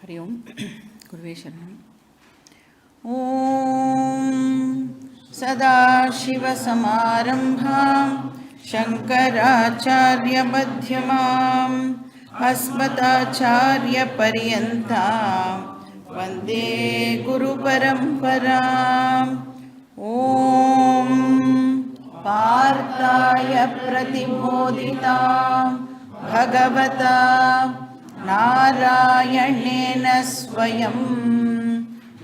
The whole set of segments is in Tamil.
हरि ओम गुरुवे शरणम्। ओम सदाशिवसमारम्भां शङ्कराचार्यमध्यमाम् अस्मदाचार्यपर्यन्तां वन्दे गुरुपरम्पराम्। ओम पार्थाय प्रतिबोधितां भगवता नारायणेन स्वयं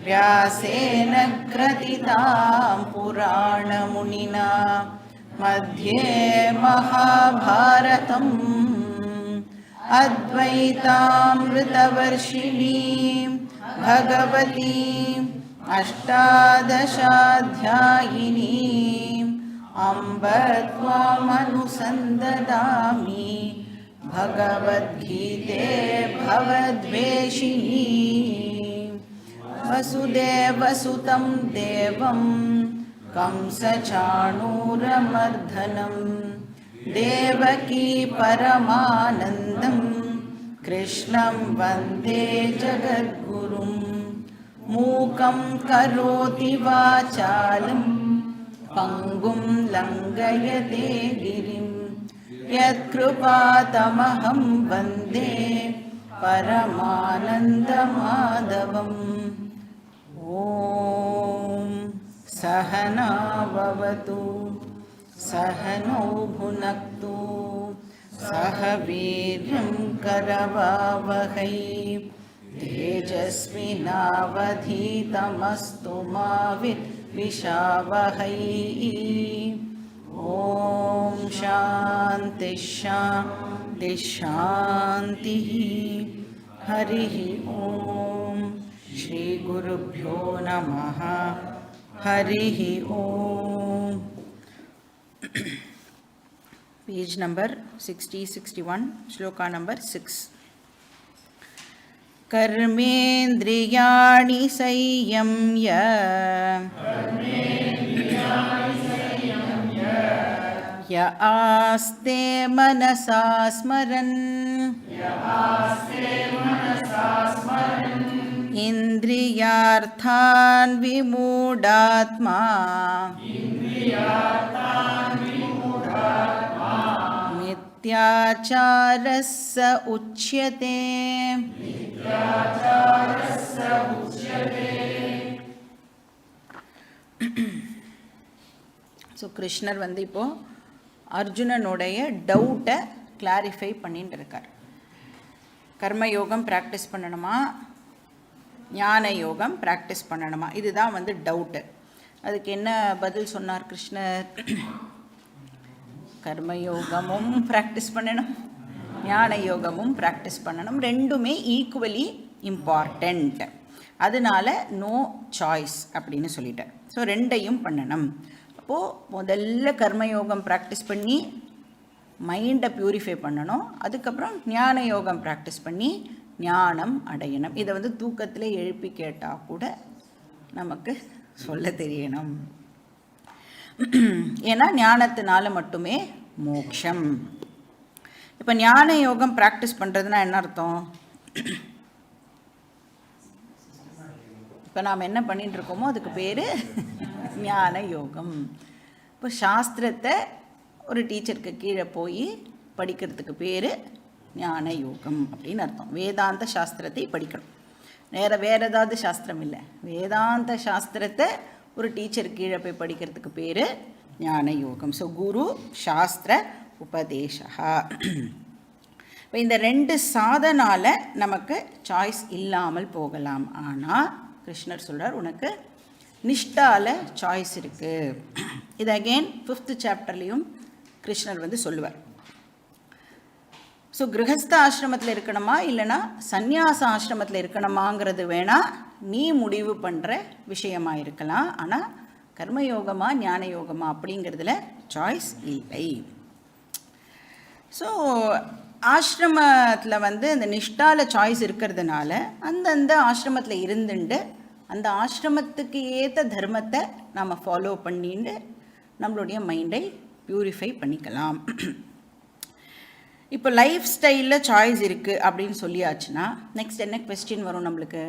व्यासेन ग्रथितां पुराणमुनिना मध्ये महाभारतम् अद्वैतामृतवर्षिणीं भगवतीम् अष्टादशाध्यायिनीम् अम्ब त्वामनुसन्ददामि भगवद्गीते भवद्वेषिणी। वसुदेवसुतं देवं कंसचाणूरमर्दनं देवकी परमानन्दं कृष्णं वन्दे जगद्गुरुं। मूकं करोति वाचालं पङ्गुं लङ्घयते गिरिं यत्कृपातमहं वन्दे परमानन्दमाधवम्। ॐ सहना भवतु सहनौ भुनक्तु सह वीर्यं करवावहै तेजस्विनावधीतमस्तु मा विद्विषावहै। ॐ शान्ति शान्ति शान्तिः। हरिः ॐ श्री गुरुभ्यो नमः। हरिः ॐ। Page number 60-61 shloka number 6। कर्मेन्द्रियाणि संयम्य य आस्ते मनसा स्मरन् इन्द्रियार्थान् विमूढात्मा मिथ्याचारः स उच्यते। ஸோ கிருஷ்ணர் வந்து இப்போ அர்ஜுனனுடைய டவுட்டை கிளாரிஃபை பண்ணிட்டு இருக்கார். கர்மயோகம் ப்ராக்டிஸ் பண்ணணுமா, ஞான யோகம் ப்ராக்டிஸ் பண்ணணுமா, இதுதான் வந்து டவுட்டு. அதுக்கு என்ன பதில் சொன்னார் கிருஷ்ணர்? கர்மயோகமும் ப்ராக்டிஸ் பண்ணணும், ஞான யோகமும் ப்ராக்டிஸ் பண்ணணும், ரெண்டுமே ஈக்குவலி இம்பார்ட்டண்ட். அதனால நோ சாய்ஸ் அப்படின்னு சொல்லிட்டார். ஸோ ரெண்டையும் பண்ணணும். அப்போது முதல்ல கர்மயோகம் ப்ராக்டிஸ் பண்ணி மைண்டை ப்யூரிஃபை பண்ணணும். அதுக்கப்புறம் ஞான யோகம் ப்ராக்டிஸ் பண்ணி ஞானம் அடையணும். இதை வந்து தூக்கத்தில் எழுப்பி கேட்டால் கூட நமக்கு சொல்ல தெரியணும். ஏன்னா ஞானத்தினால மட்டுமே மோட்சம். இப்போ ஞான யோகம் ப்ராக்டிஸ் பண்ணுறதுனா என்ன அர்த்தம்? இப்போ நாம் என்ன பண்ணிட்டு இருக்கோமோ அதுக்கு பேர் ஞான யோகம். இப்போ சாஸ்திரத்தை ஒரு டீச்சருக்கு கீழே போய் படிக்கிறதுக்கு பேர் ஞான யோகம் அப்படின்னு அர்த்தம். வேதாந்த சாஸ்திரத்தை படிக்கணும், வேறு ஏதாவது சாஸ்திரம் இல்லை. வேதாந்த சாஸ்திரத்தை ஒரு டீச்சர் கீழே போய் படிக்கிறதுக்கு பேர் ஞான யோகம். ஸோ குரு சாஸ்திர உபதேசா. இப்போ இந்த ரெண்டு சாதனால நமக்கு சாய்ஸ் இல்லாமல் போகலாம். ஆனால் கிருஷ்ணர் சொல்கிறார், உனக்கு நிஷ்டால சாய்ஸ் இருக்குது. இது அகெயின் 5th சாப்டர்லேயும் கிருஷ்ணர் வந்து சொல்லுவார். ஸோ கிரகஸ்த ஆசிரமத்தில் இருக்கணுமா இல்லைனா சந்நியாச ஆசிரமத்தில் இருக்கணுமாங்கிறது வேணால் நீ முடிவு பண்ணுற விஷயமாக இருக்கலாம். ஆனால் கர்மயோகமா ஞான யோகமா அப்படிங்கிறதுல சாய்ஸ் இல்லை. ஸோ ஆசிரமத்தில் வந்து அந்த நிஷ்டால சாய்ஸ் இருக்கிறதுனால அந்தந்த ஆசிரமத்தில் இருந்துட்டு அந்த ஆசிரமத்துக்கு ஏற்ற தர்மத்தை நாம் ஃபாலோ பண்ணிட்டு நம்மளுடைய மைண்டை பியூரிஃபை பண்ணிக்கலாம். இப்போ லைஃப் ஸ்டைலில் சாய்ஸ் இருக்குது அப்படின்னு சொல்லியாச்சுன்னா நெக்ஸ்ட் என்ன கொஸ்டின் வரும் நம்மளுக்கு?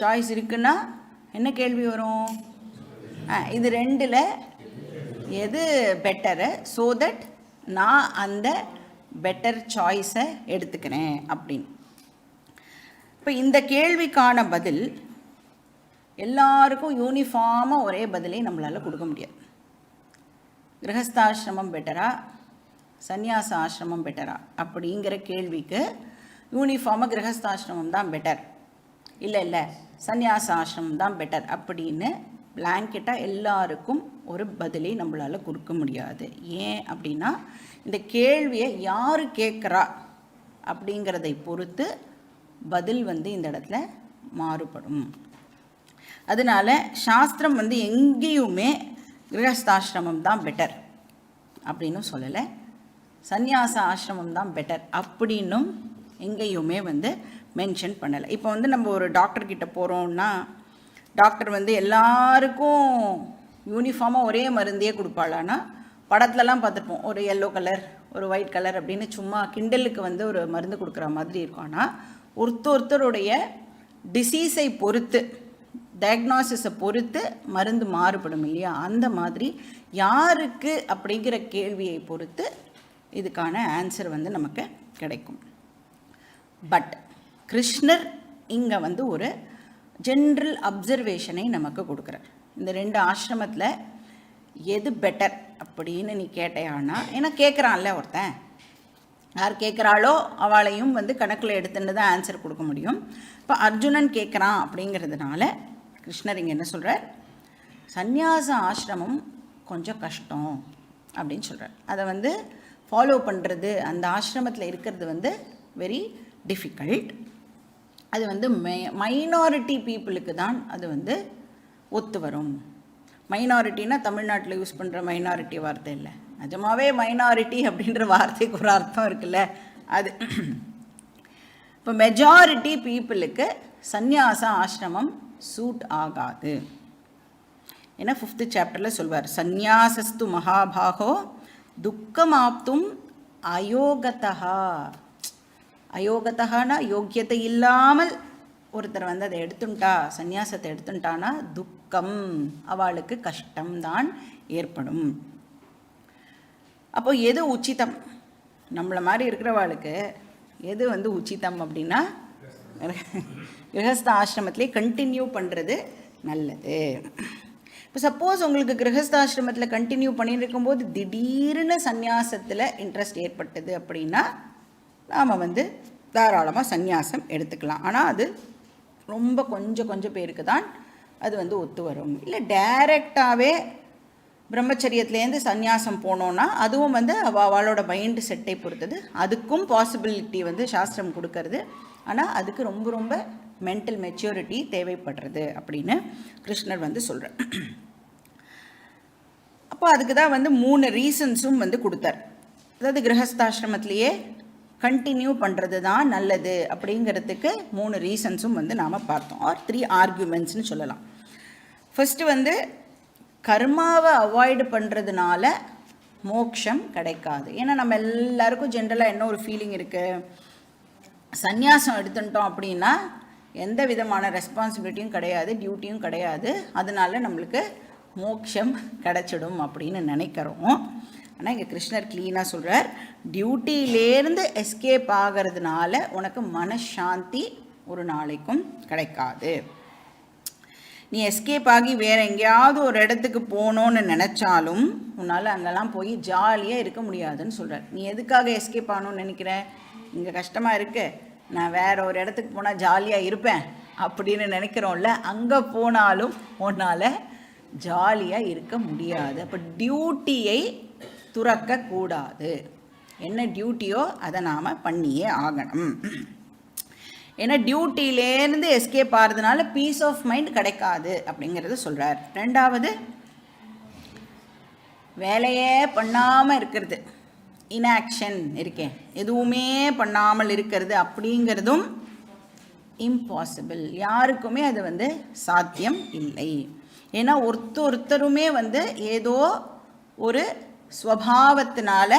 சாய்ஸ் இருக்குன்னா என்ன கேள்வி வரும்? இது ரெண்டில் எது பெட்டரு, ஸோ தட் நான் அந்த பெட்டர் சாய்ஸை எடுத்துக்கிறேன் அப்படின்னு. இப்போ இந்த கேள்விக்கான பதில் எல்லாருக்கும் யூனிஃபார்மாக ஒரே பதிலே நம்மளால் கொடுக்க முடியாது. கிரகஸ்தாசிரமம் பெட்டரா, சந்நியாச ஆசிரமம் பெட்டரா அப்படிங்கிற கேள்விக்கு யூனிஃபார்மாக கிரகஸ்தாசிரமம் தான் பெட்டர், இல்லை சந்நியாச ஆசிரமம் தான் பெட்டர் அப்படின்னு பிளாங்கெட்டாக எல்லாருக்கும் ஒரு பதிலே நம்மளால் கொடுக்க முடியாது. ஏன் அப்படின்னா இந்த கேள்வியை யார் கேட்குறா அப்படிங்கிறதை பொறுத்து பதில் இந்த இடத்துல மாறுபடும். அதனால் சாஸ்திரம் எங்கேயுமே கிரகஸ்தாசிரமம் தான் பெட்டர் அப்படின்னு சொல்லலை, சந்நியாச ஆசிரமம் தான் பெட்டர் அப்படின்னும் எங்கேயுமே மென்ஷன் பண்ணலை. இப்போ நம்ம ஒரு டாக்டர்கிட்ட போகிறோம்னா டாக்டர் எல்லாருக்கும் யூனிஃபார்மாக ஒரே மருந்தையே கொடுப்பாளான்னா படத்துலலாம் பார்த்துருப்போம், ஒரு எல்லோ கலர் ஒரு ஒயிட் கலர் அப்படின்னு சும்மா கிண்டலுக்கு ஒரு மருந்து கொடுக்குற மாதிரி இருக்கும். ஆனால் ஒருத்தருடைய டிசீஸை பொறுத்து, டயக்னாசிஸை பொறுத்து மருந்து மாறுபடும் இல்லையா? அந்த மாதிரி யாருக்கு அப்படிங்கிற கேள்வியை பொறுத்து இதுக்கான ஆன்சர் நமக்கு கிடைக்கும். பட் கிருஷ்ணர் இங்கே ஒரு ஜென்ரல் அப்சர்வேஷனை நமக்கு கொடுக்குறார். இந்த ரெண்டு ஆசிரமத்தில் எது பெட்டர் அப்படின்னு நீ கேட்டையானா, ஏன்னா கேட்குறான்ல ஒருத்தன், யார் கேட்குறாளோ அவளையும் கணக்கில் எடுத்துன்னு தான் ஆன்சர் கொடுக்க முடியும். இப்போ அர்ஜுனன் கேட்குறான் அப்படிங்கிறதுனால கிருஷ்ணர் இங்கே என்ன சொல்கிறார்? சந்நியாச ஆசிரமம் கொஞ்சம் கஷ்டம் அப்படின்னு சொல்கிறார். அதை ஃபாலோ பண்ணுறது, அந்த ஆசிரமத்தில் இருக்கிறது வெரி டிஃபிகல்ட். அது மைனாரிட்டி பீப்புளுக்கு தான் அது ஒத்து வரும். மைனாரிட்டினா தமிழ்நாட்டில் யூஸ் பண்ணுற மைனாரிட்டி வார்த்தை இல்லை, நிஜமாவே மைனாரிட்டி அப்படின்ற வார்த்தைக்கு ஒரு அர்த்தம் இருக்குல்ல அது. இப்போ மெஜாரிட்டி பீப்புளுக்கு சந்நியாச ஆசிரமம் சூட் ஆகாது. ஏன்னா 5th சாப்டரில் சொல்வார், சந்நியாசஸ்து மகாபாகோ துக்கமாப்தும் அயோகதா. அயோகத்தானா யோக்கியத்தை இல்லாமல் ஒருத்தர் அதை எடுத்துட்டா, சந்நியாசத்தை எடுத்துட்டானா துக்கம், அவளுக்கு கஷ்டம்தான் ஏற்படும். அப்போ எது உச்சிதம்? நம்மளை மாதிரி இருக்கிறவாளுக்கு எது உச்சிதம் அப்படின்னா கிரகஸ்த ஆசிரமத்திலே கண்டினியூ பண்ணுறது நல்லது. இப்போ சப்போஸ் உங்களுக்கு கிரகஸ்தாசிரமத்தில் கண்டினியூ பண்ணிட்டு இருக்கும்போது திடீர்னு சந்நியாசத்தில் இன்ட்ரெஸ்ட் ஏற்பட்டது அப்படின்னா நாம் தாராளமாக சந்நியாசம் எடுத்துக்கலாம். ஆனால் அது ரொம்ப கொஞ்சம் பேருக்கு தான் அது ஒத்து வரும். இல்லை டைரெக்டாகவே பிரம்மச்சரியத்துலேருந்து சந்நியாசம் போனோன்னா அதுவும் அவளோட மைண்டு செட்டை பொறுத்தது, அதுக்கும் பாசிபிலிட்டி சாஸ்திரம் கொடுக்கறது. ஆனால் அதுக்கு ரொம்ப மென்டல் மெச்சூரிட்டி தேவைப்படுறது அப்படின்னு கிருஷ்ணர் சொல்கிறார். அப்போ அதுக்கு தான் 3 ரீசன்ஸும் கொடுத்தார். அதாவது கிரகஸ்தாசிரமத்திலேயே கண்டினியூ பண்ணுறது தான் நல்லது அப்படிங்கிறதுக்கு 3 ரீசன்ஸும் நாம் பார்த்தோம், ஆர் 3 ஆர்கியூமெண்ட்ஸ்னு சொல்லலாம். ஃபஸ்ட்டு கர்மாவை அவாய்டு பண்ணுறதுனால மோட்சம் கிடைக்காது. ஏன்னா நம்ம எல்லாருக்கும் ஜென்ரலாக என்ன ஒரு ஃபீலிங் இருக்குது, சந்நியாசம் எடுத்துட்டோம் அப்படின்னா எந்த விதமான ரெஸ்பான்சிபிலிட்டியும் கிடையாது, டியூட்டியும் கிடையாது, அதனால நம்மளுக்கு மோட்சம் கிடைச்சிடும் அப்படின்னு நினைக்கிறோம். ஆனால் இங்கே கிருஷ்ணர் க்ளீனாக சொல்கிறார், டியூட்டியிலேருந்து எஸ்கேப் ஆகிறதுனால உனக்கு மனசாந்தி ஒரு நாளைக்கும் கிடைக்காது. நீ எஸ்கேப் ஆகி வேறு எங்கேயாவது ஒரு இடத்துக்கு போகணுன்னு நினச்சாலும் உன்னால் அங்கெல்லாம் போய் ஜாலியாக இருக்க முடியாதுன்னு சொல்கிறார். நீ எதுக்காக எஸ்கேப் ஆகணும்னு நினைக்கிற? இங்கே கஷ்டமாக இருக்கு, நான் வேறு ஒரு இடத்துக்கு போனால் ஜாலியாக இருப்பேன் அப்படின்னு நினைக்கிறோம்ல, அங்கே போனாலும் உன்னால் ஜாலியாக இருக்க முடியாது. அப்போ டியூட்டியை துறக்கக்கூடாது. என்ன டியூட்டியோ அதை நாம் பண்ணியே ஆகணும். ஏன்னா டியூட்டியிலேருந்து எஸ்கேப் ஆகிறதுனால பீஸ் ஆஃப் மைண்ட் கிடைக்காது அப்படிங்கிறது சொல்கிறார். ரெண்டாவது, வேலையே பண்ணாமல் இருக்கிறது, இன்ஆக்ஷன் இருக்கேன், எதுவுமே பண்ணாமல் இருக்கிறது அப்படிங்கிறதும் இம்பாசிபிள். யாருக்குமே அது சாத்தியம் இல்லை. ஏன்னா ஒருத்தருமே ஏதோ ஒரு ஸ்வபாவத்தினால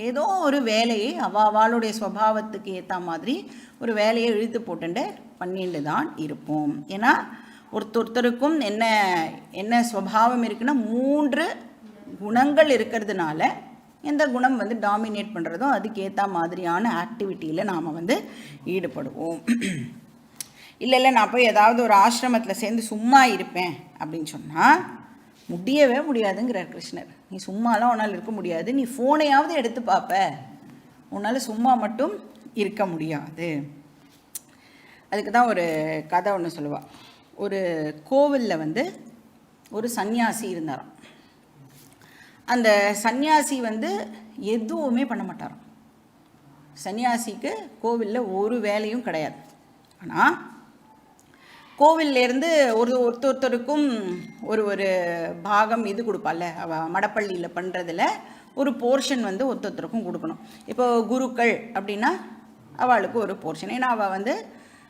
ஏதோ ஒரு வேலையை அவளுடைய ஸ்வபாவத்துக்கு ஏற்ற மாதிரி ஒரு வேலையை இழுத்து போட்டுட்டு பண்ணிட்டு தான் இருப்போம். ஏன்னா ஒருத்தருக்கும் என்ன என்ன ஸ்வபாவம் இருக்குன்னா 3 குணங்கள் இருக்கிறதுனால எந்த குணம் வந்து டாமினேட் பண்ணுறதோ அதுக்கேற்ற மாதிரியான ஆக்டிவிட்டியில் நாம் வந்து ஈடுபடுவோம். இல்லை நான் போய் ஏதாவது ஒரு ஆசிரமத்தில் சேர்ந்து சும்மா இருப்பேன் அப்படின்னு சொன்னால் முடியவே முடியாதுங்கிறார் கிருஷ்ணர். நீ சும்மாலாம் உன்னால் இருக்க முடியாது, நீ ஃபோனையாவது எடுத்து பார்ப்ப, உன்னால் சும்மா மட்டும் இருக்க முடியாது. அதுக்கு தான் ஒரு கதை ஒன்று சொல்லுவாள். ஒரு கோவிலில் வந்து ஒரு சன்னியாசி இருந்தாராம். அந்த சன்னியாசி வந்து எதுவுமே பண்ண மாட்டாராம். சன்னியாசிக்கு கோவிலில் ஒரு வேலையும் கிடையாது. ஆனால் கோவில்லேருந்து ஒருத்தருக்கும் ஒரு பாகம் இது கொடுப்பாள்ல, அவள் மடப்பள்ளியில் பண்ணுறதுல ஒரு போர்ஷன் வந்து ஒருத்தருக்கும் கொடுக்கணும். இப்போ குருக்கள் அப்படின்னா அவளுக்கு ஒரு போர்ஷன், ஏன்னா அவள் வந்து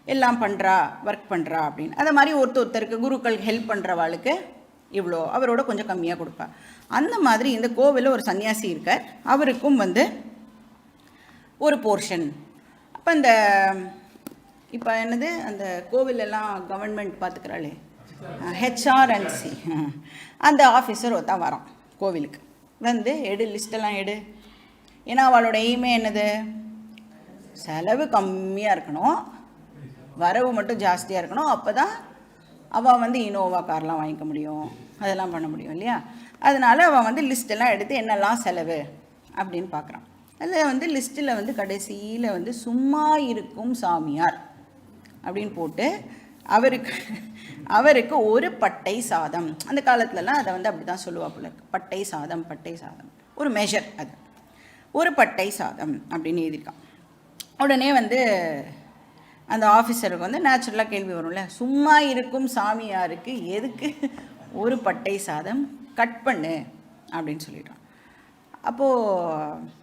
எல்லாம் பண்ணுறா, ஒர்க் பண்ணுறா அப்படின்னு. அதை மாதிரி ஒருத்தருக்கு குருக்கள் ஹெல்ப் பண்ணுறவாளுக்கு இவ்வளோ, அவரோட கொஞ்சம் கம்மியாக கொடுப்பா. அந்த மாதிரி இந்த கோவிலில் ஒரு சன்னியாசி இருக்கார், அவருக்கும் வந்து ஒரு போர்ஷன். அப்போ இந்த இப்போ என்னது அந்த கோவிலெல்லாம் கவர்மெண்ட் பார்த்துக்கிறாளே, ஹெச்ஆர்என்சி, அந்த ஆஃபீஸர் ஒருத்தான் வரான் கோவிலுக்கு வந்து, லிஸ்ட்டெல்லாம் எடு. ஏன்னா அவளோட எய்மே என்னது, செலவு கம்மியாக இருக்கணும், வரவு மட்டும் ஜாஸ்தியாக இருக்கணும். அப்போ தான் அவள் வந்து இனோவா கார்லாம் வாங்கிக்க முடியும், அதெல்லாம் பண்ண முடியும் இல்லையா. அதனால் அவள் வந்து லிஸ்ட்டெல்லாம் எடுத்து என்னெல்லாம் செலவு அப்படின்னு பார்க்குறான். அதில் வந்து லிஸ்ட்டில் வந்து கடைசியில் வந்து சும்மா இருக்கும் சாமியார் அப்படின்னு போட்டு அவருக்கு ஒரு பட்டை சாதம், அந்த காலத்துலலாம் அதை வந்து அப்படி தான் சொல்லுவா போல, பட்டை சாதம் ஒரு மெஷர், அது ஒரு பட்டை சாதம் அப்படின்னு எழுதியிருக்கான். உடனே வந்து அந்த ஆஃபீஸருக்கு வந்து நேச்சுரலாக கேள்வி வரும்ல, சும்மா இருக்கும் சாமியாருக்கு எதுக்கு ஒரு பட்டை சாதம், கட் பண்ணு அப்படின்னு சொல்லிட்டான். அப்போது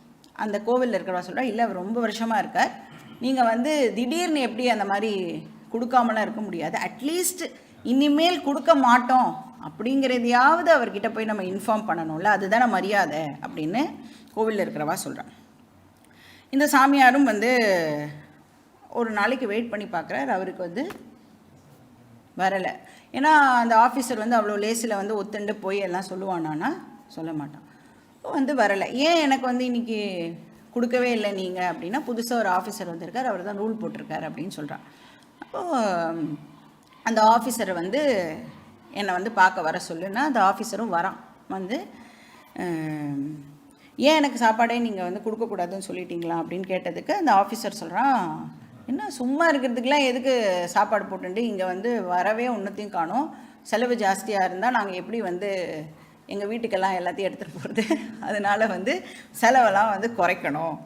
அந்த கோவிலில் இருக்கிறவா சொல்கிறா, இல்லை அவர் ரொம்ப வருஷமாக இருக்கார், நீங்கள் வந்து திடீர்னு எப்படி அந்த மாதிரி கொடுக்காமலாம் இருக்க முடியாது, அட்லீஸ்ட் இனிமேல் கொடுக்க மாட்டோம் அப்படிங்கிறதையாவது அவர்கிட்ட போய் நம்ம இன்ஃபார்ம் பண்ணணும்ல, அதுதானே மரியாதை அப்படின்னு கோவிலில் இருக்கிறவா சொல்கிறான். இந்த சாமியாரும் வந்து ஒரு நாளைக்கு வெயிட் பண்ணி பார்க்குறாரு, அவருக்கு வந்து வரலை. ஏன்னா அந்த ஆஃபீஸர் வந்து அவ்வளோ லேசில் வந்து ஒத்துண்டு போய் எல்லாம் சொல்லுவானான்னா சொல்ல மாட்டான். வந்து வரலை, ஏன் எனக்கு வந்து இன்றைக்கி கொடுக்கவே இல்லை நீங்கள் அப்படின்னா, புதுசாக ஒரு ஆஃபீஸர் வந்திருக்கார், அவர் தான் ரூல் போட்டிருக்காரு அப்படின்னு சொல்கிறான். அப்போது அந்த ஆஃபீஸரை வந்து என்னை வந்து பார்க்க வர சொல்லுன்னா அந்த ஆஃபீஸரும் வரான். வந்து ஏன் எனக்கு சாப்பாடே நீங்கள் வந்து கொடுக்கக்கூடாதுன்னு சொல்லிட்டீங்களா அப்படின்னு கேட்டதுக்கு அந்த ஆஃபீஸர் சொல்கிறான், என்ன சும்மா இருக்கிறதுக்கெலாம் எதுக்கு சாப்பாடு போட்டுட்டு இங்கே வந்து வரவே ஒன்றுத்தையும் காணோம், செலவு ஜாஸ்தியாக இருந்தால் நாங்கள் எப்படி வந்து எங்கள் வீட்டுக்கெல்லாம் எல்லாத்தையும் எடுத்துகிட்டு போகிறது, அதனால் வந்து செலவெல்லாம் வந்து குறைக்கணும்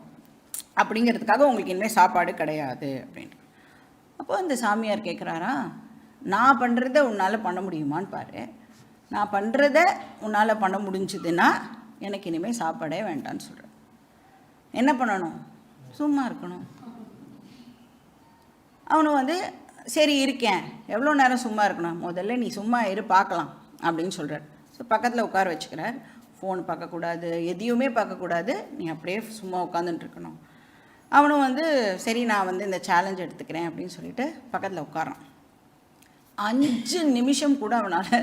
அப்படிங்கிறதுக்காக உங்களுக்கு இனிமேல் சாப்பாடு கிடையாது அப்படின்ட்டு. அப்போது அந்த சாமியார் கேட்குறாரா, நான் பண்ணுறத உன்னால் பண்ண முடியுமான்னு பாரு, நான் பண்ணுறத உன்னால் பண்ண முடிஞ்சுதுன்னா எனக்கு இனிமேல் சாப்பாடே வேண்டான்னு சொல்கிறேன். என்ன பண்ணணும், சும்மா இருக்கணும். அவனு வந்து சரி இருக்கேன், எவ்வளோ நேரம் சும்மா இருக்கணும், முதல்ல நீ சும்மா இரு பார்க்கலாம் அப்படின்னு சொல்கிறார். ஸோ பக்கத்தில் உட்கார வச்சுக்கிறார், ஃபோன் பார்க்கக்கூடாது, எதையுமே பார்க்கக்கூடாது, நீ அப்படியே சும்மா உட்காந்துட்டுருக்கணும். அவனும் வந்து சரி நான் வந்து இந்த சேலஞ்ச் எடுத்துக்கிறேன் அப்படின்னு சொல்லிட்டு பக்கத்தில் உட்காரான். 5 நிமிஷம் கூட அவனால்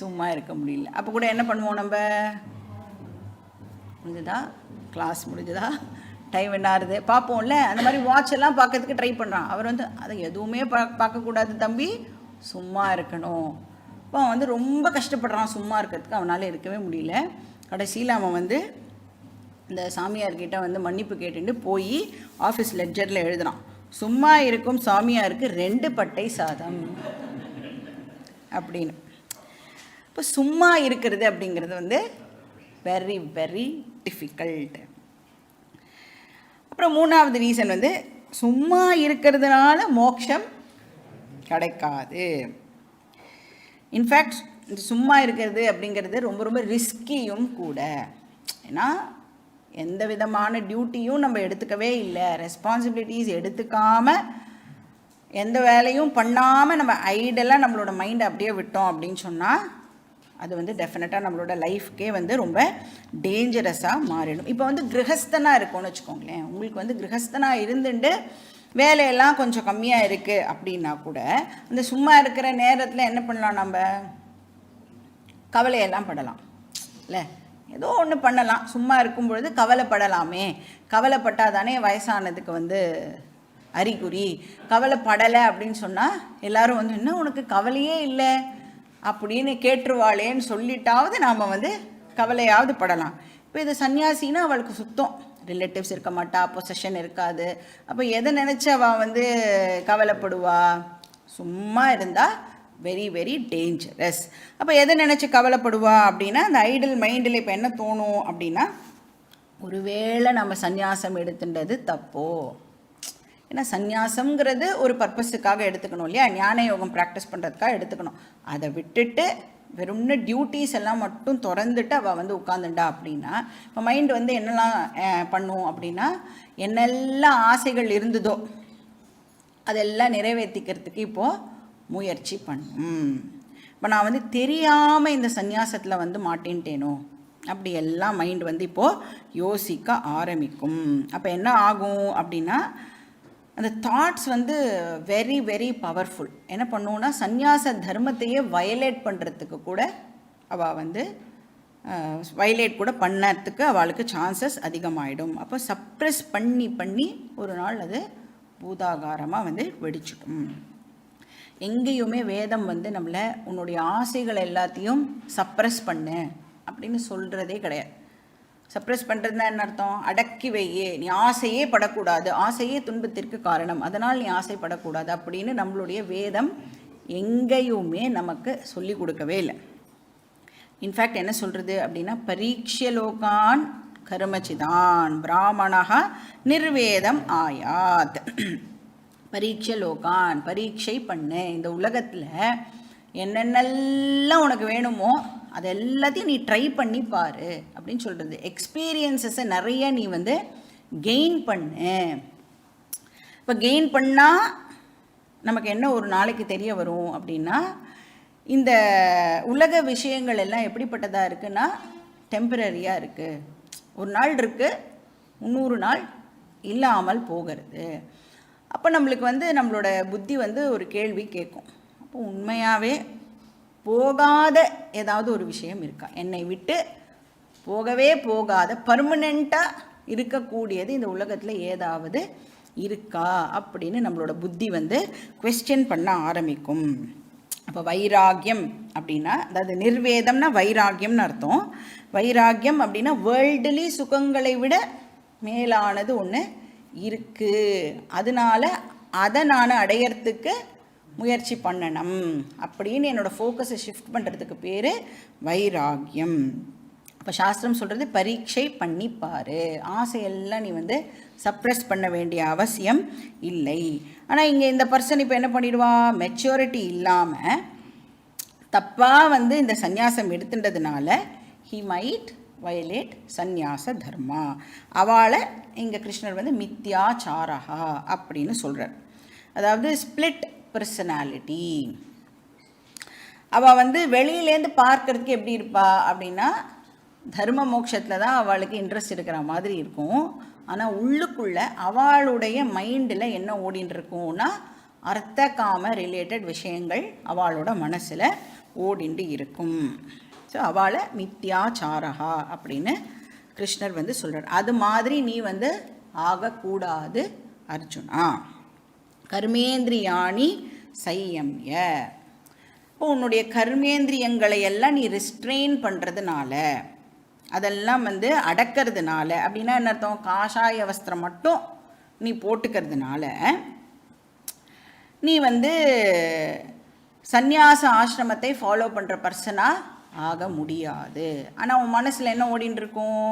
சும்மா இருக்க முடியல. அப்போ கூட என்ன பண்ணுவோம், நம்ம முடிஞ்சுதா கிளாஸ் முடிஞ்சுதா டைம் என்ன ஆகுது பார்ப்போம்ல, அந்த மாதிரி வாட்ச் எல்லாம் பார்க்கறதுக்கு ட்ரை பண்ணுறான். அவர் வந்து அதை எதுவுமே பார்க்கக்கூடாது தம்பி, சும்மா இருக்கணும். இப்போ அவன் வந்து ரொம்ப கஷ்டப்படுறான் சும்மா இருக்கிறதுக்கு, அவனால் இருக்கவே முடியல. கடைசியில் அவன் வந்து இந்த சாமியார்கிட்ட வந்து மன்னிப்பு கேட்டுட்டு போய் ஆஃபீஸ் லெட்ஜரில் எழுதுறான், சும்மா இருக்கும் சாமியாருக்கு 2 பட்டை சாதம் அப்படின்னு. இப்போ சும்மா இருக்கிறது அப்படிங்கிறது வந்து வெரி வெரி டிஃபிகல்ட். அப்புறம் 3வது ரீசன் வந்து சும்மா இருக்கிறதுனால மோட்சம் கிடைக்காது. இன்ஃபேக்ட் இந்த சும்மா இருக்கிறது அப்படிங்கிறது ரொம்ப ரொம்ப ரிஸ்கியும் கூட. ஏன்னா எந்த விதமான டியூட்டியும் நம்ம எடுத்துக்கவே இல்லை, ரெஸ்பான்சிபிலிட்டிஸ் எடுத்துக்காமல் எந்த வேலையும் பண்ணாமல் நம்ம ஐடலாக நம்மளோட மைண்டை அப்படியே விட்டோம் அப்படின்னு சொன்னால் அது வந்து டெஃபினட்டாக நம்மளோட லைஃப்க்கே வந்து ரொம்ப டேஞ்சரஸாக மாறிடும். இப்போ வந்து கிரகஸ்தனாக இருக்கும்னு வச்சுக்கோங்களேன். உங்களுக்கு வந்து கிரகஸ்தனாக இருந்துட்டு வேலையெல்லாம் கொஞ்சம் கம்மியாக இருக்குது அப்படின்னா கூட அந்த சும்மா இருக்கிற நேரத்தில் என்ன பண்ணலாம், நம்ம கவலையெல்லாம் படலாம் இல்லை, ஏதோ ஒன்று பண்ணலாம். சும்மா இருக்கும் பொழுது கவலைப்படலாமே, கவலைப்பட்டால் தானே வயசானதுக்கு வந்து அறிகுறி. கவலைப்படலை அப்படின்னு சொன்னால் எல்லோரும் வந்து இன்னும் உனக்கு கவலையே இல்லை அப்படின்னு கேட்டுருவாளேன்னு சொல்லிட்டாவது நாம் வந்து கவலையாவது படலாம். இப்போ இது சன்னியாசின்னா அவளுக்கு சுத்தம் ரிலேட்டிவ்ஸ் இருக்க மாட்டா, பொசஷன் இருக்காது. அப்போ எதை நினச்சி அவள் வந்து கவலைப்படுவா? சும்மா இருந்தால் வெரி வெரி டேஞ்சரஸ். அப்போ எதை நினச்சி கவலைப்படுவா அப்படின்னா அந்த ஐடல் மைண்டில் இப்போ என்ன தோணும் அப்படின்னா, ஒருவேளை நம்ம சந்நியாசம் எடுத்துன்றது தப்போ. ஏன்னா சந்நியாசங்கிறது ஒரு பர்பஸுக்காக எடுத்துக்கணும் இல்லையா, ஞான யோகம் ப்ராக்டிஸ் பண்ணுறதுக்காக எடுத்துக்கணும். அதை விட்டுட்டு வெறும்னு டியூட்டிஸ் எல்லாம் மட்டும் திறந்துட்டு அவள் வந்து உட்காந்துண்டா அப்படின்னா இப்போ மைண்ட் வந்து என்னெல்லாம் பண்ணும் அப்படின்னா, என்னெல்லாம் ஆசைகள் இருந்ததோ அதெல்லாம் நிறைவேற்றிக்கிறதுக்கு இப்போது முயற்சி பண்ணும். இப்போ நான் வந்து தெரியாமல் இந்த சந்நியாசத்தில் வந்து மாட்டேன்ட்டேனோ அப்படி எல்லாம் மைண்ட் வந்து இப்போது யோசிக்க ஆரம்பிக்கும். அப்போ என்ன ஆகும் அப்படின்னா, அந்த தாட்ஸ் வந்து வெரி வெரி பவர்ஃபுல். என்ன பண்ணுவோன்னா சந்நியாச தர்மத்தையே வயலேட் பண்ணுறதுக்கு கூட அவள் வந்து வயலேட் கூட பண்ணறதுக்கு அவளுக்கு சான்சஸ் அதிகமாகிடும். அப்போ சப்ரெஸ் பண்ணி பண்ணி ஒரு நாள் அது பூதாகாரமாக வந்து வெடிச்சிடும். எங்கேயுமே வேதம் வந்து நம்மளை உன்னுடைய ஆசைகள் எல்லாத்தையும் சப்ரெஸ் பண்ணு அப்படின்னு சொல்கிறதே கிடையாது. சப்ரெஸ் பண்ணுறதுனா என்ன அர்த்தம்? அடக்கி வையே, நீ ஆசையே படக்கூடாது, ஆசையே துன்பத்திற்கு காரணம், அதனால் நீ ஆசைப்படக்கூடாது அப்படின்னு நம்மளுடைய வேதம் எங்கேயுமே நமக்கு சொல்லி கொடுக்கவே இல்லை. இன்ஃபேக்ட் என்ன சொல்கிறது அப்படின்னா, பரீட்சலோகான் கர்மச்சிதான் பிராமணா நிர்வேதம் ஆயாத். பரீட்சலோகான், பரீட்சை பண்ணு, இந்த உலகத்தில் என்னென்னலாம் உனக்கு வேணுமோ அது எல்லாத்தையும் நீ ட்ரை பண்ணி பாரு அப்படின்னு சொல்கிறது. எக்ஸ்பீரியன்ஸஸை நிறைய நீ வந்து கெயின் பண்ணு. இப்போ கெயின் பண்ணால் நமக்கு என்ன ஒரு நாளைக்கு தெரிய வரும் அப்படின்னா, இந்த உலக விஷயங்கள் எல்லாம் எப்படிப்பட்டதாக இருக்குன்னா டெம்பரரியாக இருக்குது. ஒரு நாள் இருக்குது, 300 நாள் இல்லாமல் போகிறது. அப்போ நம்மளுக்கு வந்து நம்மளோட புத்தி வந்து ஒரு கேள்வி கேட்கும், அப்போ உண்மையாகவே போகாத ஏதாவது ஒரு விஷயம் இருக்கா, என்னை விட்டு போகவே போகாத பர்மனெண்ட்டாக இருக்கக்கூடியது இந்த உலகத்தில் ஏதாவது இருக்கா அப்படின்னு நம்மளோட புத்தி வந்து குவெஸ்டின் பண்ண ஆரம்பிக்கும். அப்போ வைராகியம் அப்படின்னா, அதாவது நிர்வேதம்னா வைராகியம்னு அர்த்தம். வைராகியம் அப்படின்னா வேர்ல்டுலி சுகங்களை விட மேலானது ஒன்று இருக்குது, அதனால் அதை நான் அடையிறதுக்கு முயற்சி பண்ணணும் அப்படின்னு என்னோடய ஃபோக்கஸை ஷிஃப்ட் பண்ணுறதுக்கு பேர் வைராகியம். இப்போ சாஸ்திரம் சொல்கிறது பரீட்சை பண்ணிப்பார், ஆசையெல்லாம் நீ வந்து சப்ரெஸ் பண்ண வேண்டிய அவசியம் இல்லை. ஆனால் இங்கே இந்த பர்சன் இப்போ என்ன பண்ணிடுவா, மெச்சூரிட்டி இல்லாமல் தப்பாக வந்து இந்த சந்நியாசம் எடுத்துட்டதுனால ஹி மைட் வயலேட் சந்நியாச தர்மா. அவளை இங்கே கிருஷ்ணர் வந்து மித்யாச்சாரஹா அப்படின்னு சொல்கிறார். அதாவது ஸ்பிளிட் பர்சனாலிட்டி. அவள் வந்து வெளியிலேருந்து பார்க்கறதுக்கு எப்படி இருப்பா அப்படின்னா, தர்ம மோட்சத்தில் தான் அவளுக்கு இன்ட்ரெஸ்ட் இருக்கிற மாதிரி இருக்கும். ஆனால் உள்ளுக்குள்ளே அவளுடைய மைண்டில் என்ன ஓடின்னு இருக்கும்னா அர்த்த காம ரிலேட்டட் விஷயங்கள் அவளோட மனசில் ஓடிண்டு இருக்கும். ஸோ அவளை மித்யாச்சாரஹா அப்படின்னு கிருஷ்ணர் வந்து சொல்கிறார். அது மாதிரி நீ வந்து ஆகக்கூடாது அர்ஜுனா. கர்மேந்திரியாணி சையம்ய. இப்போ உன்னுடைய கர்மேந்திரியங்களை எல்லாம் நீ ரிஸ்ட்ரெயின் பண்ணுறதுனால, அதெல்லாம் வந்து அடக்கிறதுனால, அப்படின்னா என்ன அர்த்தம், காஷாய வஸ்திரம் மட்டும் நீ போட்டுக்கிறதுனால நீ வந்து சந்நியாச ஆசிரமத்தை ஃபாலோ பண்ணுற பர்சனாக ஆக முடியாது. ஆனால் உன் மனசில் என்ன ஓடின்னு இருக்கும்,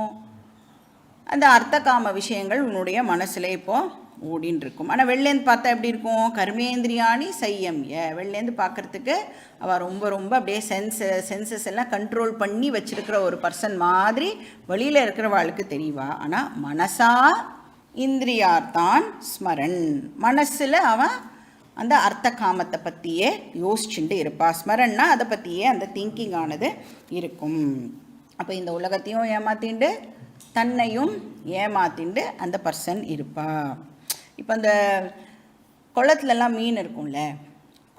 அந்த அர்த்த காம விஷயங்கள் உன்னுடைய மனசில் இப்போது ஓடின்னு இருக்கும். ஆனால் வெளிலேருந்து பார்த்தா எப்படி இருக்கும், கர்மேந்திரியாணி சையம்ய. வெளிலேருந்து பார்க்குறதுக்கு அவள் ரொம்ப ரொம்ப அப்படியே சென்சஸ் எல்லாம் கண்ட்ரோல் பண்ணி வச்சுருக்கிற ஒரு பர்சன் மாதிரி வெளியில் இருக்கிறவாளுக்கு தெரியவா. ஆனால் மனசா இந்திரியார்த்தான் ஸ்மரன், மனசில் அவன் அந்த அர்த்த காமத்தை பற்றியே யோசிச்சுட்டு இருப்பா. ஸ்மரன்னா அதை பற்றியே அந்த திங்கிங் ஆனது இருக்கும். அப்போ இந்த உலகத்தையும் ஏமாத்திண்டு தன்னையும் ஏமாத்திண்டு அந்த பர்சன் இருப்பா. இப்போ அந்த குளத்துலலாம் மீன் இருக்கும்ல,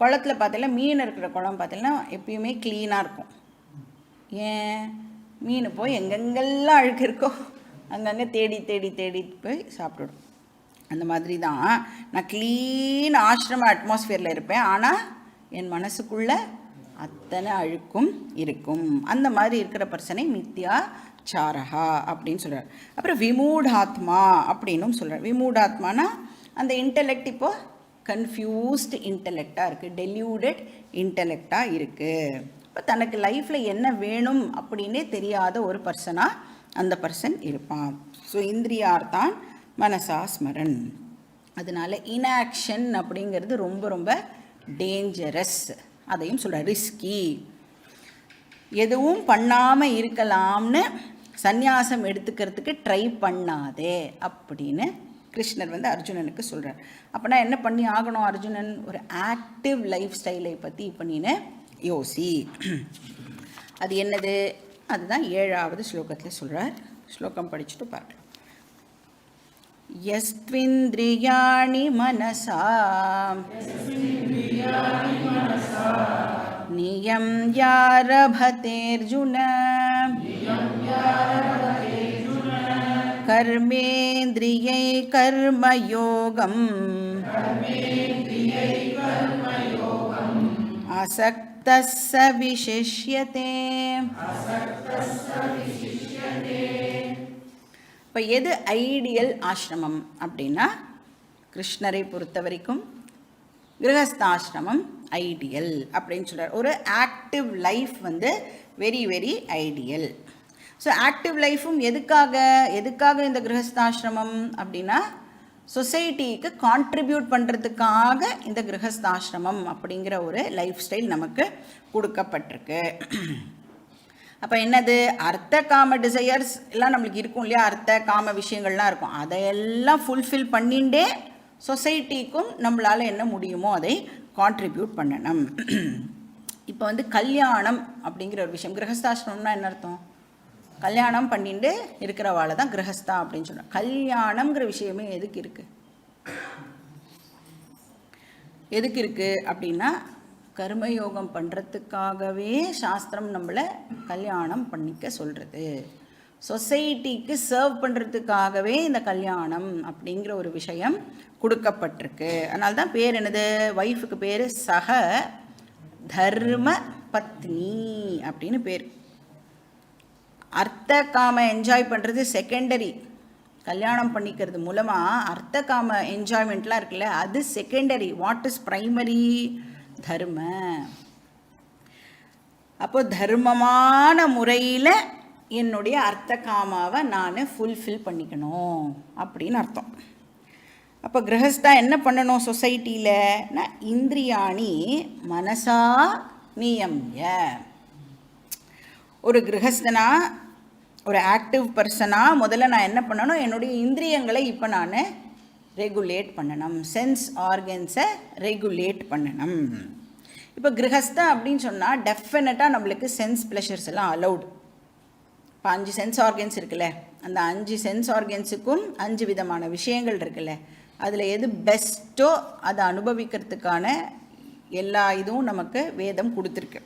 குளத்தில் பார்த்தீங்கன்னா மீன் இருக்கிற குளம் பார்த்தீங்கன்னா எப்பயுமே க்ளீனாக இருக்கும். ஏன்? மீன் போய் எங்கெங்கெல்லாம் அழுக்கு இருக்கோ அங்கங்கே தேடி தேடி தேடி போய் சாப்பிட்டுடும். அந்த மாதிரி தான் நான் க்ளீன் ஆசிரம அட்மாஸ்ஃபியரில் இருப்பேன், ஆனால் என் மனசுக்குள்ளே அத்தனை அழுக்கும் இருக்கும். அந்த மாதிரி இருக்கிற பர்சனை மித்யா சாரஹா அப்படின்னு சொல்கிறார். அப்புறம் விமூடாத்மா அப்படின்னும் சொல்கிறார். விமூடாத்மானா அந்த இன்டெலெக்ட் இப்போது கன்ஃபியூஸ்டு இன்டெலெக்டாக இருக்குது, டெல்யூடட் இன்டெலெக்டாக இருக்குது. இப்போ தனக்கு லைஃப்பில் என்ன வேணும் அப்படின்னே தெரியாத ஒரு பர்சனாக அந்த பர்சன் இருப்பான். ஸோ இந்திரியார்த்தான் மனசா ஸ்மரன். அதனால இன்ஆக்ஷன் அப்படிங்கிறது ரொம்ப ரொம்ப டேஞ்சரஸ். அதையும் சொல்கிறார், ரிஸ்கி. எதுவும் பண்ணாமல் இருக்கலாம்னு சந்நியாசம் எடுத்துக்கிறதுக்கு ட்ரை பண்ணாதே அப்படின்னு கிருஷ்ணர் வந்து அர்ஜுனனுக்கு சொல்கிறார். அப்போனா என்ன பண்ணி ஆகணும் அர்ஜுனன்? ஒரு ஆக்டிவ் லைஃப் ஸ்டைலை பற்றி இப்போ நீ யோசி. அது என்னது? அதுதான் 7வது ஸ்லோகத்தில் சொல்கிறார். ஸ்லோகம் படிச்சுட்டு பார்க்கலாம். யஸ்த்விந்திரியாணி மனசா நியம்யாரபதேர்ஜுன கர்மேந்திரியை கர்மயோகம் அசக்தஸ்ஸ விசிஷ்யதே. இப்போ எது ஐடியல் ஆசிரமம் அப்படின்னா, கிருஷ்ணரை பொறுத்த வரைக்கும் கிரகஸ்தாசிரமம் ஐடியல் அப்படின்னு சொல்கிறார். ஒரு ஆக்டிவ் லைஃப் வந்து very very ideal. So active லைஃப்பும் எதுக்காக இந்த கிரகஸ்தாசிரமம் அப்படின்னா, சொசைட்டிக்கு கான்ட்ரிபியூட் பண்ணுறதுக்காக இந்த கிரகஸ்தாசிரமம் அப்படிங்கிற ஒரு லைஃப் ஸ்டைல் நமக்கு கொடுக்கப்பட்டிருக்கு. அப்போ என்னது? அர்த்த காம டிசையர்ஸ் எல்லாம் நம்மளுக்கு இருக்கும் இல்லையா, அர்த்த காம விஷயங்கள்லாம் இருக்கும். அதையெல்லாம் ஃபுல்ஃபில் பண்ணிகிட்டே சொசைட்டிக்கும் நம்மளால் என்ன முடியுமோ அதை கான்ட்ரிபியூட் பண்ணணும். இப்போ வந்து கல்யாணம் அப்படிங்கிற ஒரு விஷயம், கிரகஸ்தாசிரமம்னா என்ன அர்த்தம்? கல்யாணம் பண்ணிட்டு இருக்கிறவாளை தான் கிரகஸ்தா அப்படின்னு சொல்கிறோம். கல்யாணம்ங்கிற விஷயமே எதுக்கு இருக்குது அப்படின்னா, கர்மயோகம் பண்ணுறதுக்காகவே சாஸ்திரம் நம்மளை கல்யாணம் பண்ணிக்க சொல்கிறது. சொசைட்டிக்கு சர்வ் பண்ணுறதுக்காகவே இந்த கல்யாணம் அப்படிங்கிற ஒரு விஷயம் கொடுக்கப்பட்டிருக்கு. அதனால தான் பேர் என்னது? ஒய்ஃபுக்கு பேர் சக தர்ம பத்னி அப்படின்னு பேர். அர்த்த காம என்ஜாய் பண்ணுறது செகண்டரி. கல்யாணம் பண்ணிக்கிறது மூலமாக அர்த்த காம என்ஜாய்மெண்ட்லாம் இருக்குல்ல, அது செகண்டரி. What is primary? தர்ம. அப்போ தர்மமான முறையில் என்னுடைய அர்த்த காமாவை நான் ஃபுல்ஃபில் பண்ணிக்கணும் அப்படின்னு அர்த்தம். அப்போ கிரகஸ்தா என்ன பண்ணணும் சொசைட்டியில்? இந்திரியாணி மனசா நியம்ய. ஒரு கிரகஸ்தனா, ஒரு ஆக்டிவ் பர்சனாக முதல்ல நான் என்ன பண்ணணும்? என்னுடைய இந்திரியங்களை இப்போ நான் ரெகுலேட் பண்ணணும், சென்ஸ் ஆர்கன்ஸை ரெகுலேட் பண்ணணும். இப்போ கிரகஸ்தா அப்படின்னு சொன்னால் டெஃபினட்டாக நம்மளுக்கு சென்ஸ் ப்ளஷர்ஸ் எல்லாம் அலௌடு. இப்போ 5 சென்ஸ் ஆர்கன்ஸ் இருக்குல்ல, அந்த 5 சென்ஸ் ஆர்கன்ஸுக்கும் 5 விதமான விஷயங்கள் இருக்குல்ல, அதில் எது பெஸ்ட்டோ அதை அனுபவிக்கிறதுக்கான எல்லா இதுவும் நமக்கு வேதம் கொடுத்துருக்கு.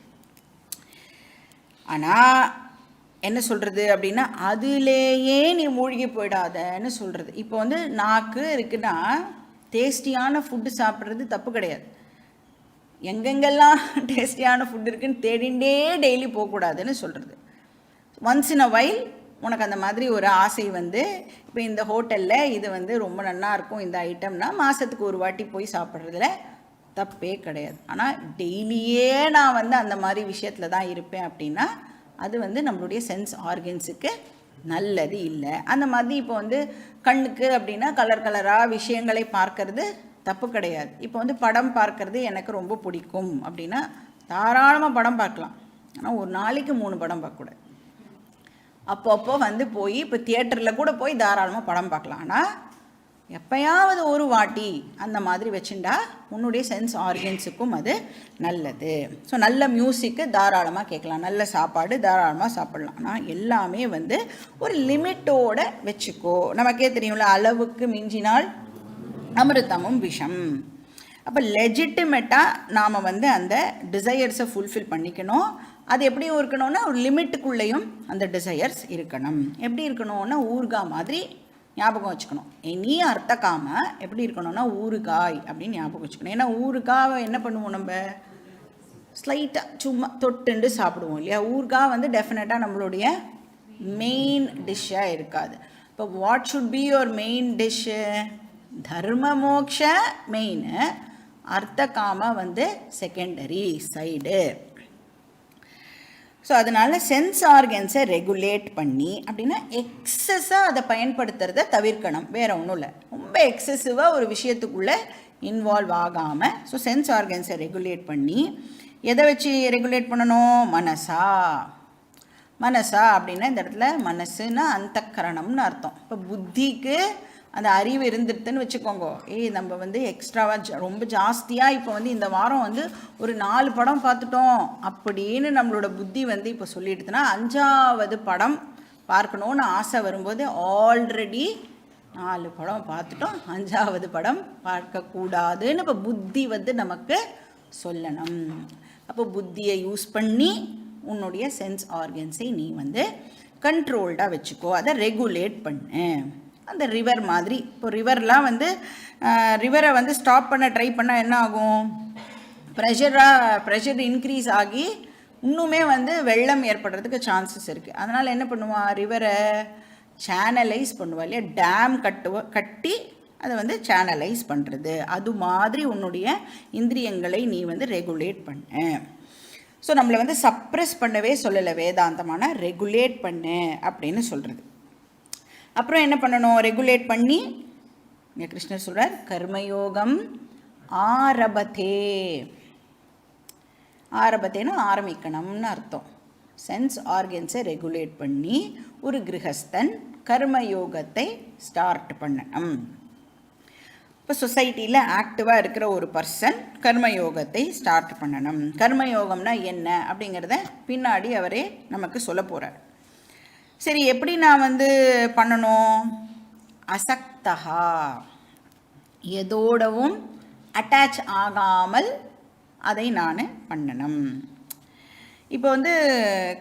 ஆனால் என்ன சொல்கிறது அப்படின்னா, அதுலேயே நீ மூழ்கி போயிடாதன்னு சொல்கிறது. இப்போ வந்து நாக்கு இருக்குன்னா டேஸ்டியான ஃபுட்டு சாப்பிட்றது தப்பு கிடையாது. எங்கெங்கெல்லாம் டேஸ்டியான ஃபுட் இருக்குன்னு தேடிண்டே டெய்லி போகக்கூடாதுன்னு சொல்கிறது. ஒன்ஸ் இன் அ வைல் உனக்கு அந்த மாதிரி ஒரு ஆசை வந்து, இப்போ இந்த ஹோட்டலில் இது வந்து ரொம்ப நல்லா இருக்கும் இந்த ஐட்டம்னா மாதத்துக்கு ஒரு வாட்டி போய் சாப்பிட்றதுல தப்பே கிடையாது. ஆனால் டெய்லியே நான் வந்து அந்த மாதிரி விஷயத்தில் தான் இருப்பேன் அப்படின்னா அது வந்து நம்மளுடைய சென்ஸ் ஆர்கன்ஸுக்கு நல்லது இல்லை. அந்த மாதிரி இப்போ வந்து கண்ணுக்கு அப்படின்னா கலர் கலராக விஷயங்களை பார்க்கறது தப்பு கிடையாது. இப்போ வந்து படம் பார்க்கறது எனக்கு ரொம்ப பிடிக்கும் அப்படின்னா தாராளமாக படம் பார்க்கலாம். ஆனால் ஒரு நாளைக்கு 3 படம் பார்க்கக்கூடாது. அப்பப்போ வந்து போய் இப்போ தியேட்டரில் கூட போய் தாராளமாக படம் பார்க்கலாம். ஆனால் எப்பயாவது ஒரு வாட்டி அந்த மாதிரி வச்சுட்டா உன்னுடைய சென்ஸ் ஆர்கன்ஸுக்கும் அது நல்லது. ஸோ நல்ல மியூசிக்கு தாராளமாக கேட்கலாம், நல்ல சாப்பாடு தாராளமாக சாப்பிட்லாம். ஆனால் எல்லாமே வந்து ஒரு லிமிட்டோடு வச்சுக்கோ. நமக்கே தெரியும்ல, அளவுக்கு மிஞ்சினால் அமிர்தமும் விஷம். அப்போ லெஜிட்டிமேட்டாக நாம் வந்து அந்த டிசையர்ஸை ஃபுல்ஃபில் பண்ணிக்கணும். அது எப்படி இருக்கணும்னா ஒரு லிமிட்டுக்குள்ளேயும் அந்த டிசையர்ஸ் இருக்கணும். எப்படி இருக்கணும்னா ஊறுகா மாதிரி ஞாபகம் வச்சுக்கணும். இனி அர்த்தக்காம எப்படி இருக்கணும்னா ஊறுகாய் அப்படின்னு ஞாபகம் வச்சுக்கணும். ஏன்னா ஊறுகாவை என்ன பண்ணுவோம், நம்ம ஸ்லைட்டாக சும்மா தொட்டுண்டு சாப்பிடுவோம் இல்லையா. ஊறுகாய் வந்து டெஃபினட்டாக நம்மளுடைய மெயின் டிஷ்ஷாக இருக்காது. இப்போ what should be your main dish? தர்ம மோக்ஷ மெயின், அர்த்தகாம வந்து செகண்டரி சைடு. ஸோ அதனால் சென்ஸ் ஆர்கன்ஸை ரெகுலேட் பண்ணி அப்படின்னா எக்ஸஸாக அதை பயன்படுத்துறத தவிர்க்கணும். வேறு ஒன்றும் இல்லை, ரொம்ப எக்ஸசிவாக ஒரு விஷயத்துக்குள்ளே இன்வால்வ் ஆகாமல். ஸோ சென்ஸ் ஆர்கன்ஸை ரெகுலேட் பண்ணி எதை வச்சு ரெகுலேட் பண்ணணும்? மனசா அப்படின்னா இந்த இடத்துல மனசுன்னா அந்தக்கரணம்னு அர்த்தம். இப்போ புத்திக்கு அந்த அறிவு இருந்துருதுன்னு வச்சுக்கோங்க. நம்ம வந்து எக்ஸ்ட்ராவாக ரொம்ப ஜாஸ்தியாக இப்போ வந்து இந்த வாரம் வந்து ஒரு 4 படம் பார்த்துட்டோம் அப்படின்னு நம்மளோட புத்தி வந்து இப்போ சொல்லிடுதுன்னா 5வது படம் பார்க்கணுன்னு ஆசை வரும்போது ஆல்ரெடி 4 படம் பார்த்துட்டோம், 5வது படம் பார்க்கக்கூடாதுன்னு இப்போ புத்தி வந்து நமக்கு சொல்லணும். அப்போ புத்தியை யூஸ் பண்ணி உன்னுடைய சென்ஸ் ஆர்கன்ஸை நீ வந்து கண்ட்ரோல்டாக வச்சுக்கோ, அதை ரெகுலேட் பண்ணு. அந்த ரிவர் மாதிரி, இப்போ ரிவர்லாம் வந்து ரிவரை வந்து ஸ்டாப் பண்ண ட்ரை பண்ணால் என்ன ஆகும்? ப்ரெஷர் இன்க்ரீஸ் ஆகி இன்னுமே வந்து வெள்ளம் ஏற்படுறதுக்கு சான்சஸ் இருக்குது. அதனால் என்ன பண்ணுவா, ரிவரை சேனலைஸ் பண்ணுவா இல்லையா, டேம் கட்டி அதை வந்து சேனலைஸ் பண்ணுறது. அது மாதிரி உன்னுடைய இந்திரியங்களை நீ வந்து ரெகுலேட் பண்ணு. ஸோ நம்மளை வந்து சப்ரெஸ் பண்ணவே சொல்லலை வேதாந்தமான, ரெகுலேட் பண்ணு அப்படின்னு சொல்கிறது. அப்புறம் என்ன பண்ணணும்? ரெகுலேட் பண்ணி இங்கே கிருஷ்ணர் சொல்கிறார், கர்மயோகம் ஆரபத்தேன்னா ஆரம்பிக்கணும்னு அர்த்தம். சென்ஸ் ஆர்கன்ஸை ரெகுலேட் பண்ணி ஒரு கிரகஸ்தன் கர்மயோகத்தை ஸ்டார்ட் பண்ணணும். இப்போ சொசைட்டியில் ஆக்டிவாக இருக்கிற ஒரு பர்சன் கர்மயோகத்தை ஸ்டார்ட் பண்ணணும். கர்மயோகம்னா என்ன அப்படிங்கிறத பின்னாடி அவரே நமக்கு சொல்ல போகிறார். சரி, எப்படி நான் வந்து பண்ணணும்? அசக்தகா, எதோடவும் அட்டாச் ஆகாமல் அதை நான் பண்ணணும். இப்போ வந்து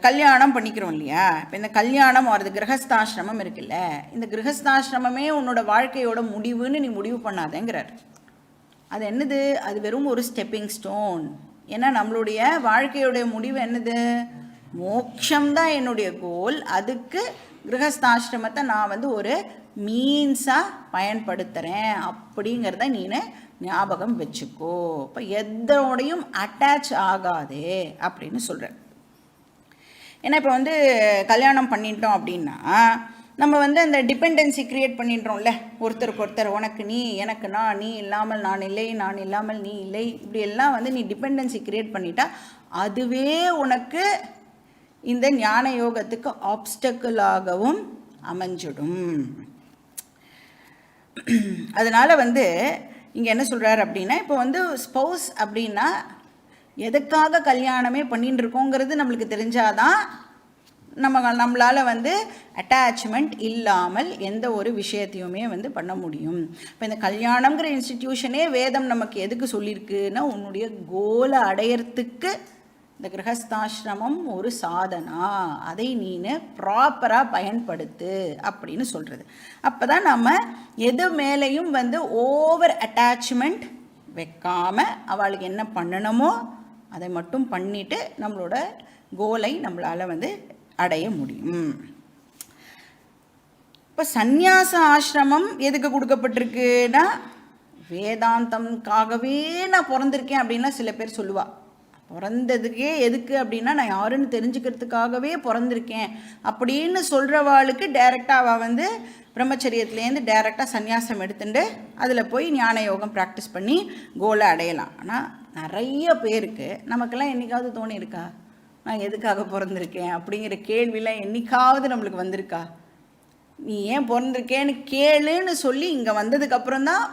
கல்யாணம் பண்ணிக்கிறோம் இல்லையா. இப்போ இந்த கல்யாணம் வருது, கிரகஸ்தாசிரமம் இருக்குல்ல, இந்த கிரகஸ்தாசிரமமே உன்னோட வாழ்க்கையோட முடிவுன்னு நீ முடிவு பண்ணாதேங்கிறார். அது என்னது? அது வெறும் ஒரு ஸ்டெப்பிங் ஸ்டோன். ஏன்னா நம்மளுடைய வாழ்க்கையோடைய முடிவு என்னது? மோட்சம்தான் என்னுடைய கோல். அதுக்கு கிரகஸ்தாசிரமத்தை நான் வந்து ஒரு மீன்ஸாக பயன்படுத்துகிறேன் அப்படிங்கிறத நீ ஞாபகம் வச்சுக்கோ. இப்போ எதோடையும் அட்டாச் ஆகாதே அப்படின்னு சொல்கிறேன். ஏன்னா இப்போ வந்து கல்யாணம் பண்ணிட்டோம் அப்படின்னா நம்ம வந்து அந்த டிபெண்டன்சி க்ரியேட் பண்ணிடுறோம்ல, ஒருத்தருக்கு ஒருத்தர், உனக்கு நீ, எனக்கு நான், நீ இல்லாமல் நான் இல்லை, நான் இல்லாமல் நீ இல்லை, இப்படி எல்லாம் வந்து நீ டிபெண்டன்சி க்ரியேட் பண்ணிட்டா அதுவே உனக்கு இந்த ஞான யோகத்துக்கு ஆப்ஸ்டக்கிளாகவும் அமைஞ்சிடும். அதனால் வந்து இங்கே என்ன சொல்கிறார் அப்படின்னா, இப்போ வந்து ஸ்பௌஸ் அப்படின்னா எதுக்காக கல்யாணமே பண்ணிட்டு இருக்கோங்கிறது நம்மளுக்கு தெரிஞ்சாதான் நம்மளால் வந்து அட்டாச்மெண்ட் இல்லாமல் எந்த ஒரு விஷயத்தையுமே வந்து பண்ண முடியும். இப்போ இந்த கல்யாணங்கிற இன்ஸ்டிடியூஷனே வேதம் நமக்கு எதுக்கு சொல்லியிருக்குன்னா, உன்னுடைய கோலை அடையிறதுக்கு இந்த கிரகஸ்தாசிரமம் ஒரு சாதனா, அதை நீ ப்ராப்பராக பயன்படுத்து அப்படின்னு சொல்கிறது. அப்போ தான் நம்ம எது மேலேயும் வந்து ஓவர் அட்டாச்மெண்ட் வைக்காமல் அவளுக்கு என்ன பண்ணணுமோ அதை மட்டும் பண்ணிவிட்டு நம்மளோட கோலை நம்மளால் வந்து அடைய முடியும். இப்போ சந்நியாச ஆசிரமம் எதுக்கு கொடுக்கப்பட்டிருக்குன்னா, வேதாந்தம்காகவே நான் பிறந்திருக்கேன் அப்படின்லாம் சில பேர் சொல்லுவாள். பிறந்ததுக்கே எதுக்கு அப்படின்னா, நான் யாருன்னு தெரிஞ்சுக்கிறதுக்காகவே பிறந்திருக்கேன் அப்படின்னு சொல்கிறவாளுக்கு டைரெக்டாக அவள் வந்து பிரம்மச்சரியத்துலேருந்து டைரெக்டாக சந்நியாசம் எடுத்துட்டு அதில் போய் ஞான யோகம் ப்ராக்டிஸ் பண்ணி கோலை அடையலாம். ஆனால் நிறைய பேருக்கு நமக்கெல்லாம் என்றைக்காவது தோணியிருக்கா, நான் எதுக்காக பிறந்திருக்கேன் அப்படிங்கிற கேள்வியெலாம் என்றைக்காவது நம்மளுக்கு வந்திருக்கா? நீ ஏன் பிறந்திருக்கேன்னு கேளுன்னு சொல்லி இங்கே வந்ததுக்கப்புறம் தான்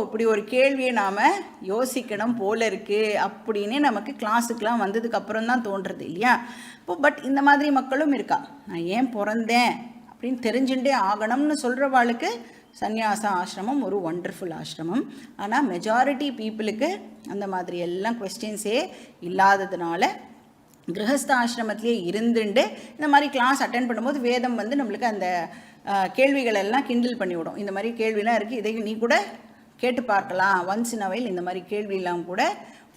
இப்படி ஒரு கேள்வியை நாம் யோசிக்கணும் போல இருக்குது அப்படின்னு நமக்கு கிளாஸுக்கெலாம் வந்ததுக்கப்புறம் தான் தோன்றுறது இல்லையா. பட் இந்த மாதிரி மக்களும் இருக்கா. நான் ஏன் பிறந்தேன் அப்படின்னு தெரிஞ்சுட்டே ஆகணும்னு சொல்கிறவாளுக்கு சந்நியாச ஆசிரமம் ஒரு ஒண்டர்ஃபுல் ஆசிரமம். ஆனால் மெஜாரிட்டி பீப்புளுக்கு அந்த மாதிரி எல்லாம் கொஸ்டின்ஸே இல்லாததுனால கிரகஸ்த ஆசிரமத்திலே இருந்துட்டு இந்த மாதிரி கிளாஸ் அட்டென்ட் பண்ணும்போது வேதம் நம்மளுக்கு அந்த கேள்விகள் எல்லாம் கிண்டில் பண்ணிவிடும். இந்த மாதிரி கேள்விலாம் இருக்குது, இதை நீ கூட கேட்டு பார்க்கலாம், ஒன்ஸ் இன் அ வைல் இந்த மாதிரி கேள்வியெல்லாம் கூட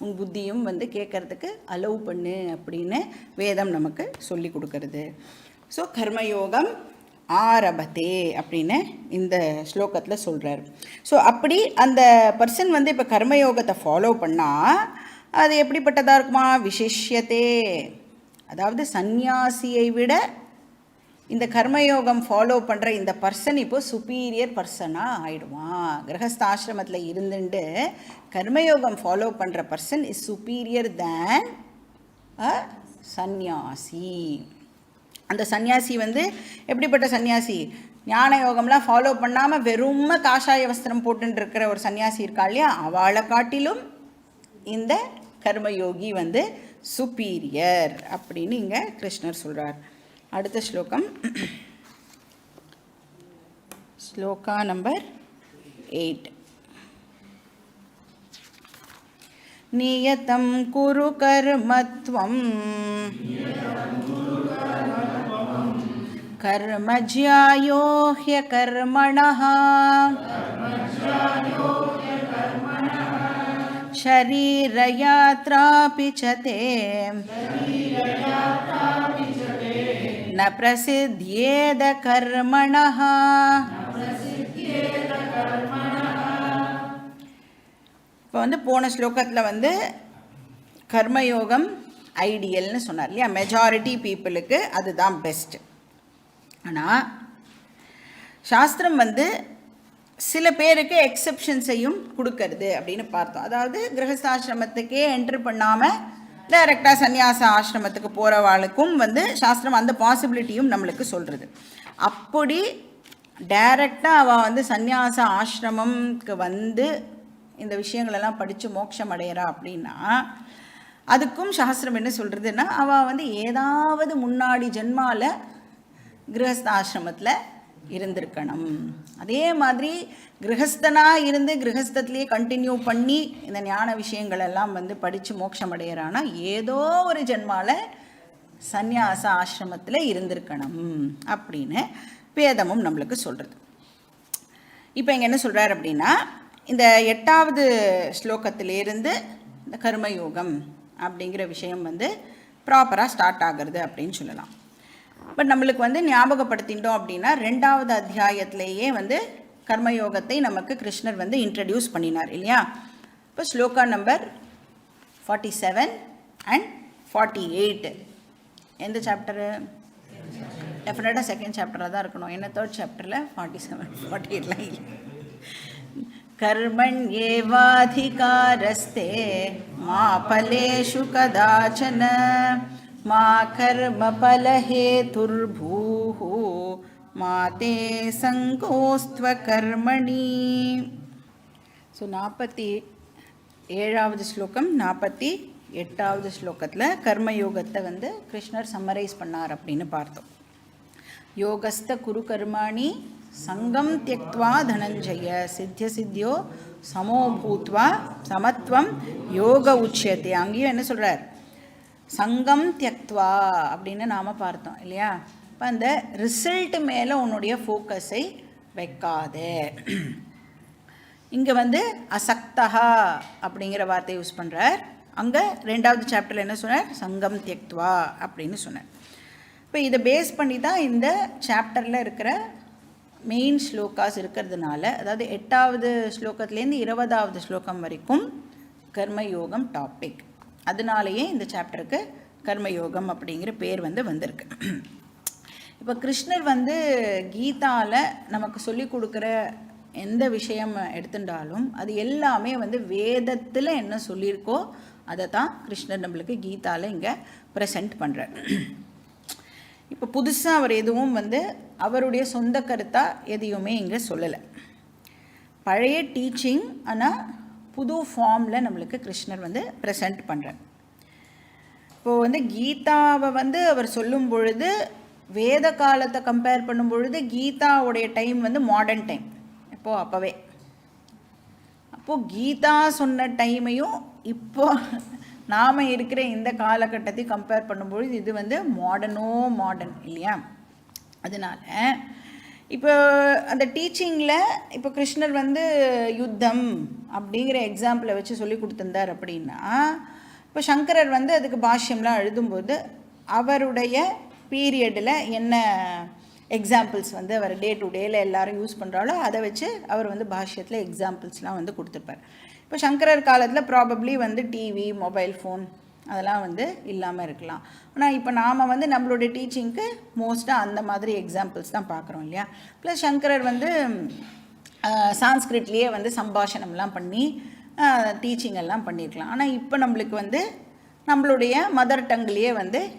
உன் புத்தியும் கேட்கறதுக்கு அலோவ் பண்ணு அப்படின்னு வேதம் நமக்கு சொல்லி கொடுக்கறது. ஸோ கர்மயோகம் ஆரபத்தே அப்படின்னு இந்த ஸ்லோகத்தில் சொல்கிறார். ஸோ அப்படி அந்த பர்சன் இப்போ கர்மயோகத்தை ஃபாலோ பண்ணால் அது எப்படிப்பட்டதாக இருக்குமா? விசிஷ்யத்தே, அதாவது சந்நியாசியை விட இந்த கர்மயோகம் ஃபாலோ பண்ணுற இந்த பர்சன் இப்போது சுப்பீரியர் பர்சனாக ஆகிடுவான். கிரகஸ்தாசிரமத்தில் இருந்துட்டு கர்மயோகம் ஃபாலோ பண்ணுற பர்சன் இஸ் சுப்பீரியர் தேன் அ சந்நியாசி. அந்த சந்நியாசி எப்படிப்பட்ட சந்நியாசி? ஞான யோகம்லாம் ஃபாலோ பண்ணாமல் வெறும் காஷாய வஸ்திரம் போட்டுருக்கிற ஒரு சந்நியாசி இருக்கா இல்லையா, அவளை காட்டிலும் இந்த கர்மயோகி சுப்பீரியர் அப்படின்னு இங்கே கிருஷ்ணர் சொல்கிறார். அடுத்த ஸ்லோகம், ஸ்லோகா நம்பர் 8. நியதம் குரு கர்மத்வம் கர்மஜ்யாயோ ஹ்யகர்மணः शरीरयात्रापि च ते न प्रसिद्ध्येद कर्मणः. இப்போ போன ஸ்லோகத்தில் கர்மயோகம் ஐடியல்னு சொன்னார் இல்லையா, மெஜாரிட்டி பீப்புளுக்கு அதுதான் பெஸ்ட். ஆனால் சாஸ்திரம் சில பேருக்கு எக்ஸப்ஷன்ஸையும் கொடுக்கறது அப்படின்னு பார்த்தோம். அதாவது கிரகஸ்தாசிரமத்துக்கே என்ட்ரு பண்ணாமல் டைரெக்டாக சந்நியாச ஆசிரமத்துக்கு போகிறவாளுக்கும் சாஸ்திரம் அந்த பாசிபிலிட்டியும் நம்மளுக்கு சொல்கிறது. அப்படி டைரெக்டாக அவள் சந்நியாச ஆசிரமம்க்கு இந்த விஷயங்களெல்லாம் படித்து மோட்சம் அடையிறா அப்படின்னா அதுக்கும் சாஸ்திரம் என்ன சொல்கிறதுன்னா, அவள் ஏதாவது முன்னாடி ஜென்மாவில் கிரகஸ்தாசிரமத்தில் இருந்திருக்கணும். அதே மாதிரி கிரகஸ்தனாக இருந்து கிரகஸ்தத்துலேயே கண்டினியூ பண்ணி இந்த ஞான விஷயங்களெல்லாம் படித்து மோட்சம் அடையிறானா ஏதோ ஒரு ஜென்மாவில் சந்நியாச ஆசிரமத்தில் இருந்திருக்கணும் அப்படின்னு வேதமும் நம்மளுக்கு சொல்கிறது. இப்போ இங்கே என்ன சொல்கிறார் அப்படின்னா, இந்த 8வது ஸ்லோகத்திலேருந்து இந்த கர்மயோகம் அப்படிங்கிற விஷயம் ப்ராப்பராக ஸ்டார்ட் ஆகிறது அப்படின்னு சொல்லலாம். பட் நம்மளுக்கு ஞாபகப்படுத்திட்டோம் அப்படின்னா 2வது அத்தியாயத்திலேயே கர்மயோகத்தை நமக்கு கிருஷ்ணர் இன்ட்ரடியூஸ் பண்ணினார் இல்லையா. இப்போ ஸ்லோகா நம்பர் 47 அண்ட் 48 எந்த சாப்டரு? டெஃபினட்டாக செகண்ட் சாப்டராக தான் இருக்கணும். என்ன தேர்ட் சாப்டரில் 47 48 இல்லை. कर्मण्येवाधिकारस्ते मा फलेषु कदाचन मा कर्मफलहेतुर्भूः मा ते सङ्गोस्त्वकर्मणि. ஸோ 47வது ஸ்லோகம் 48வது ஸ்லோகத்தில் கர்மயோகத்தை கிருஷ்ணர் சம்மரைஸ் பண்ணார் அப்படின்னு பார்த்தோம். யோகஸ்த குரு கர்மாணி சங்கம் தியக்த்வா தனஞ்சய சித்திய சித்தியோ சமோபூத்வா சமத்வம் யோக உச்சியத்தை. அங்கேயும் என்ன சொல்கிறார்? சங்கம் தியக்த்வா அப்படின்னு நாம் பார்த்தோம் இல்லையா. இப்போ அந்த ரிசல்ட் மேலே உன்னுடைய ஃபோக்கஸை வைக்காத. இங்கே அசக்தா அப்படிங்கிற வார்த்தையை யூஸ் பண்ணுறார். அங்கே 2வது சாப்டரில் என்ன சொன்னார்? சங்கம் தியக்த்வா அப்படின்னு சொன்னார். இப்போ இதை பேஸ் பண்ணி தான் இந்த சாப்டரில் இருக்கிற மெயின் ஸ்லோகாஸ் இருக்கிறதுனால, அதாவது 8வது ஸ்லோகத்துலேருந்து 20வது ஸ்லோகம் வரைக்கும் கர்மயோகம் டாபிக். அதனாலேயே இந்த சாப்டருக்கு கர்மயோகம் அப்படிங்கிற பேர் வந்திருக்கு. இப்போ கிருஷ்ணர் கீதாவில் நமக்கு சொல்லி கொடுக்குற எந்த விஷயம் எடுத்துட்டாலும் அது எல்லாமே வேதத்தில் என்ன சொல்லியிருக்கோ அதை தான் கிருஷ்ணர் நம்மளுக்கு கீதாவில் இங்கே ப்ரெசென்ட் பண்ணுறார். இப்போ புதுசாக அவர் எதுவும் அவருடைய சொந்த கருத்தாக எதையுமே இங்கே சொல்லலை. பழைய டீச்சிங் ஆனால் புது ஃபார்மில் நம்மளுக்கு கிருஷ்ணர் ப்ரெசென்ட் பண்ணுறார். இப்போது கீதாவை அவர் சொல்லும் பொழுது வேத காலத்தை கம்பேர் பண்ணும் பொழுது கீதாவுடைய டைம் மாடர்ன் டைம். அப்போவே கீதா சொன்ன டைமையும் இப்போ நாம் இருக்கிற இந்த காலகட்டத்தையும் கம்பேர் பண்ணும்பொழுது இது மாடர்ன் இல்லையா? அதனால் இப்போ அந்த டீச்சிங்கில் இப்போ கிருஷ்ணர் யுத்தம் அப்படிங்கிற எக்ஸாம்பிளை வச்சு சொல்லி கொடுத்துருந்தார் அப்படின்னா, இப்போ சங்கரர் அதுக்கு பாஷ்யம்லாம் எழுதும்போது அவருடைய பீரியடில் என்ன எக்ஸாம்பிள்ஸ் அவர் டே டு டேயில் எல்லோரும் யூஸ் பண்ணுறாலோ அதை வச்சு அவர் பாஷ்யத்தில் எக்ஸாம்பிள்ஸ்லாம் கொடுத்துருப்பார். இப்போ சங்கரர் காலத்தில் ப்ராபப்ளி டிவி, மொபைல் ஃபோன் அதெல்லாம் இல்லாமல் இருக்கலாம். ஆனால் இப்போ நாம் நம்மளுடைய டீச்சிங்க்கு மோஸ்ட்டாக அந்த மாதிரி எக்ஸாம்பிள்ஸ் தான் பார்க்குறோம் இல்லையா? ப்ளஸ் சங்கரர் சான்ஸ்கிரிட்லேயே சம்பாஷணம்லாம் பண்ணி டீச்சிங் எல்லாம் பண்ணியிருக்கலாம். ஆனால் இப்போ நம்மளுக்கு நம்மளுடைய மதர் டங்லேயே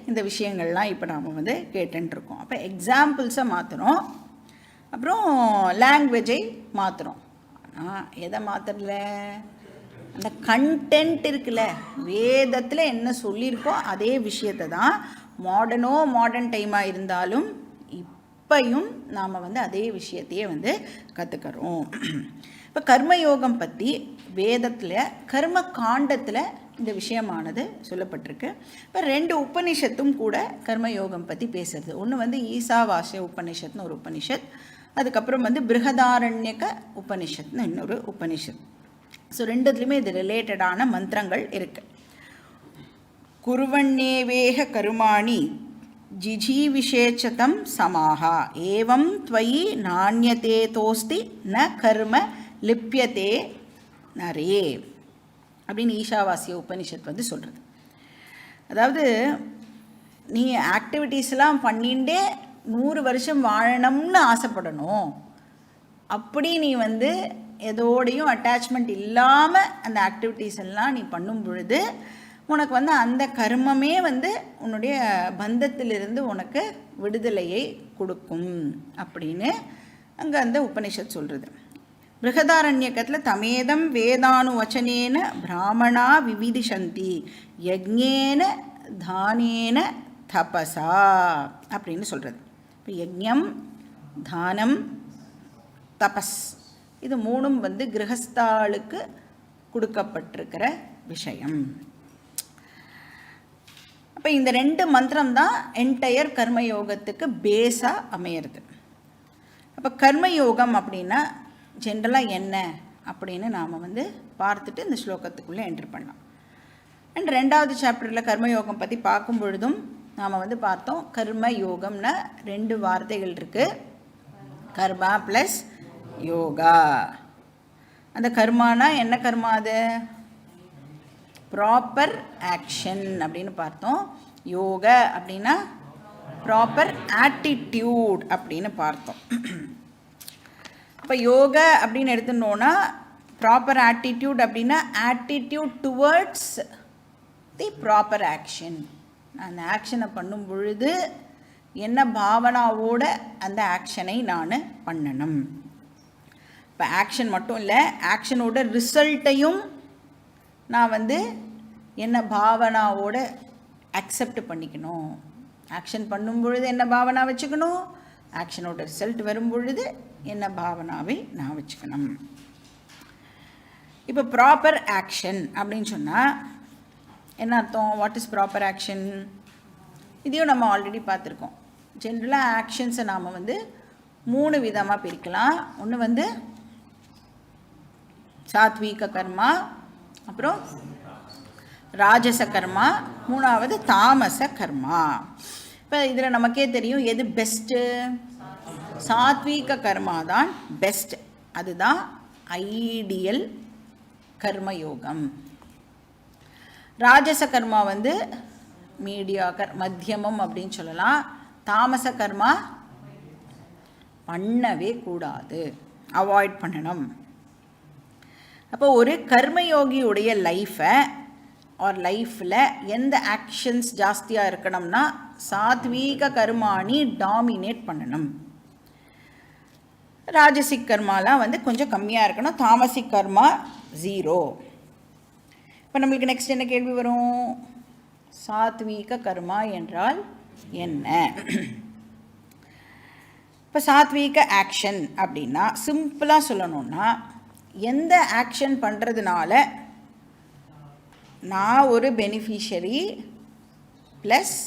இந்த விஷயங்கள்லாம் இப்போ நாம் கேட்டுருக்கோம். அப்போ எக்ஸாம்பிள்ஸை மாற்றுறோம், அப்புறம் லாங்குவேஜை மாற்றுறோம். ஆனால் எதை மாற்றுறல, அந்த கண்டென்ட் இருக்குல்ல, வேதத்தில் என்ன சொல்லியிருக்கோ அதே விஷயத்தை தான் மாடர்ன் டைமாக இருந்தாலும் இப்பையும் நாம் அதே விஷயத்தையே கற்றுக்கிறோம். இப்போ கர்மயோகம் பற்றி வேதத்தில் கர்ம காண்டத்தில் இந்த விஷயமானது சொல்லப்பட்டிருக்கு. இப்போ 2 உபனிஷத்தும் கூட கர்மயோகம் பற்றி பேசுறது. ஒன்று ஈசாவாஸ்ய உபனிஷத்னு ஒரு உபனிஷத், அதுக்கப்புறம் பிருகதாரண்யக உபனிஷத்னு இன்னொரு உபனிஷத். ஸோ 2துலேயுமே இது ரிலேட்டடான மந்திரங்கள் இருக்குது. குருவண்ணேவேக கருமாணி ஜிஜீவிஷேச்சதம் சமாஹா ஏவம் த்வயி நாண்யதே தோஸ்தி ந கர்ம லிப்யதே நரே அப்படின்னு ஈஷாவாசிய உபனிஷத் சொல்கிறது. அதாவது நீ ஆக்டிவிட்டீஸ்லாம் பண்ணிகிட்டே 100 வருஷம் வாழணும்னு ஆசைப்படணும். அப்படி நீ எதோடையும் அட்டாச்மெண்ட் இல்லாமல் அந்த ஆக்டிவிட்டீஸ் எல்லாம் நீ பண்ணும் பொழுது உனக்கு அந்த கர்மமே உன்னுடைய பந்தத்திலிருந்து உனக்கு விடுதலையை கொடுக்கும் அப்படின்னு அங்கே அந்த உபனிஷத் சொல்கிறது. பிருகதாரண்யகத்தில் தமேதம் வேதானு வச்சனேன பிராமணா விவிதிஷந்தி யஜ்ஞேன தானேன தபசா அப்படின்னு சொல்கிறது. இப்போ யஜ்ஞம், தானம், தபஸ் இது 3ம் கிரகஸ்தாளுக்கு கொடுக்கப்பட்டிருக்கிற விஷயம். அப்போ இந்த 2 மந்திரம் தான் என்டையர் கர்மயோகத்துக்கு பேஸாக அமையிறது. அப்போ கர்மயோகம் அப்படின்னா ஜென்ரலாக என்ன அப்படின்னு நாம் பார்த்துட்டு இந்த ஸ்லோகத்துக்குள்ளே என்ட்ரு பண்ணலாம். அண்ட் 2வது சாப்டரில் கர்மயோகம் பற்றி பார்க்கும் பொழுதும் நாம் பார்த்தோம், கர்மயோகம்னா 2 வார்த்தைகள் இருக்குது, கர்மா ப்ளஸ் யோகா. அந்த கர்மானா என்ன கர்மா? அது ப்ராப்பர் ஆக்ஷன் அப்படின்னு பார்த்தோம். யோக அப்படின்னா ப்ராப்பர் ஆட்டிடியூட் அப்படின்னு பார்த்தோம். இப்போ யோக அப்படின்னு எடுத்துட்டோன்னா ப்ராப்பர் ஆட்டிடியூட் அப்படின்னா attitude towards the proper action. அந்த ஆக்ஷனை பண்ணும் பொழுது என்ன பாவனாவோட அந்த ஆக்ஷனை நான் பண்ணணும். இப்போ ஆக்ஷன் மட்டும் இல்லை, ஆக்ஷனோட ரிசல்ட்டையும் நான் என்ன பாவனாவோட அக்செப்ட் பண்ணிக்கணும். ஆக்ஷன் பண்ணும் பொழுது என்ன பாவனா வச்சுக்கணும், ஆக்ஷனோட ரிசல்ட் வரும் பொழுது என்ன பாவனாவை நான் வச்சுக்கணும். இப்போ ப்ராப்பர் ஆக்ஷன் அப்படின்னு சொன்னால் என்ன அர்த்தம்? What is proper action? இதையும் நம்ம ஆல்ரெடி பார்த்துருக்கோம். ஜென்ரலாக ஆக்ஷன்ஸை நாம் 3 விதமாக பிரிக்கலாம். ஒன்று சாத்வீக கர்மா, அப்புறம் ராஜச கர்மா, 3வது தாமச கர்மா. இப்போ இதில் நமக்கே தெரியும் எது பெஸ்ட்டு. சாத்வீக கர்மா தான் பெஸ்ட், அதுதான் ஐடியல் கர்மயோகம். ராஜச கர்மா மீடியாக்கர், மத்தியமம் அப்படின்னு சொல்லலாம். தாமச கர்மா பண்ணவே கூடாது, அவாய்ட் பண்ணணும். அப்போ ஒரு கர்மயோகியுடைய லைஃப்பில் எந்த ஆக்ஷன்ஸ் ஜாஸ்தியாக இருக்கணும்னா சாத்வீக கர்மாணி டாமினேட் பண்ணணும். ராஜசிக் கர்மாலாம் வந்து கொஞ்சம் கம்மியாக இருக்கணும். தாமசிக் கர்மா 0. இப்போ நம்மளுக்கு நெக்ஸ்ட் என்ன கேள்வி வரும்? சாத்வீக கர்மா என்றால் என்ன? இப்போ சாத்வீக ஆக்ஷன் அப்படின்னா சிம்பிளாக சொல்லணும்னா, எந்த ஆக்ஷன் பண்ணுறதுனால நான் ஒரு பெனிஃபிஷரி ப்ளஸ்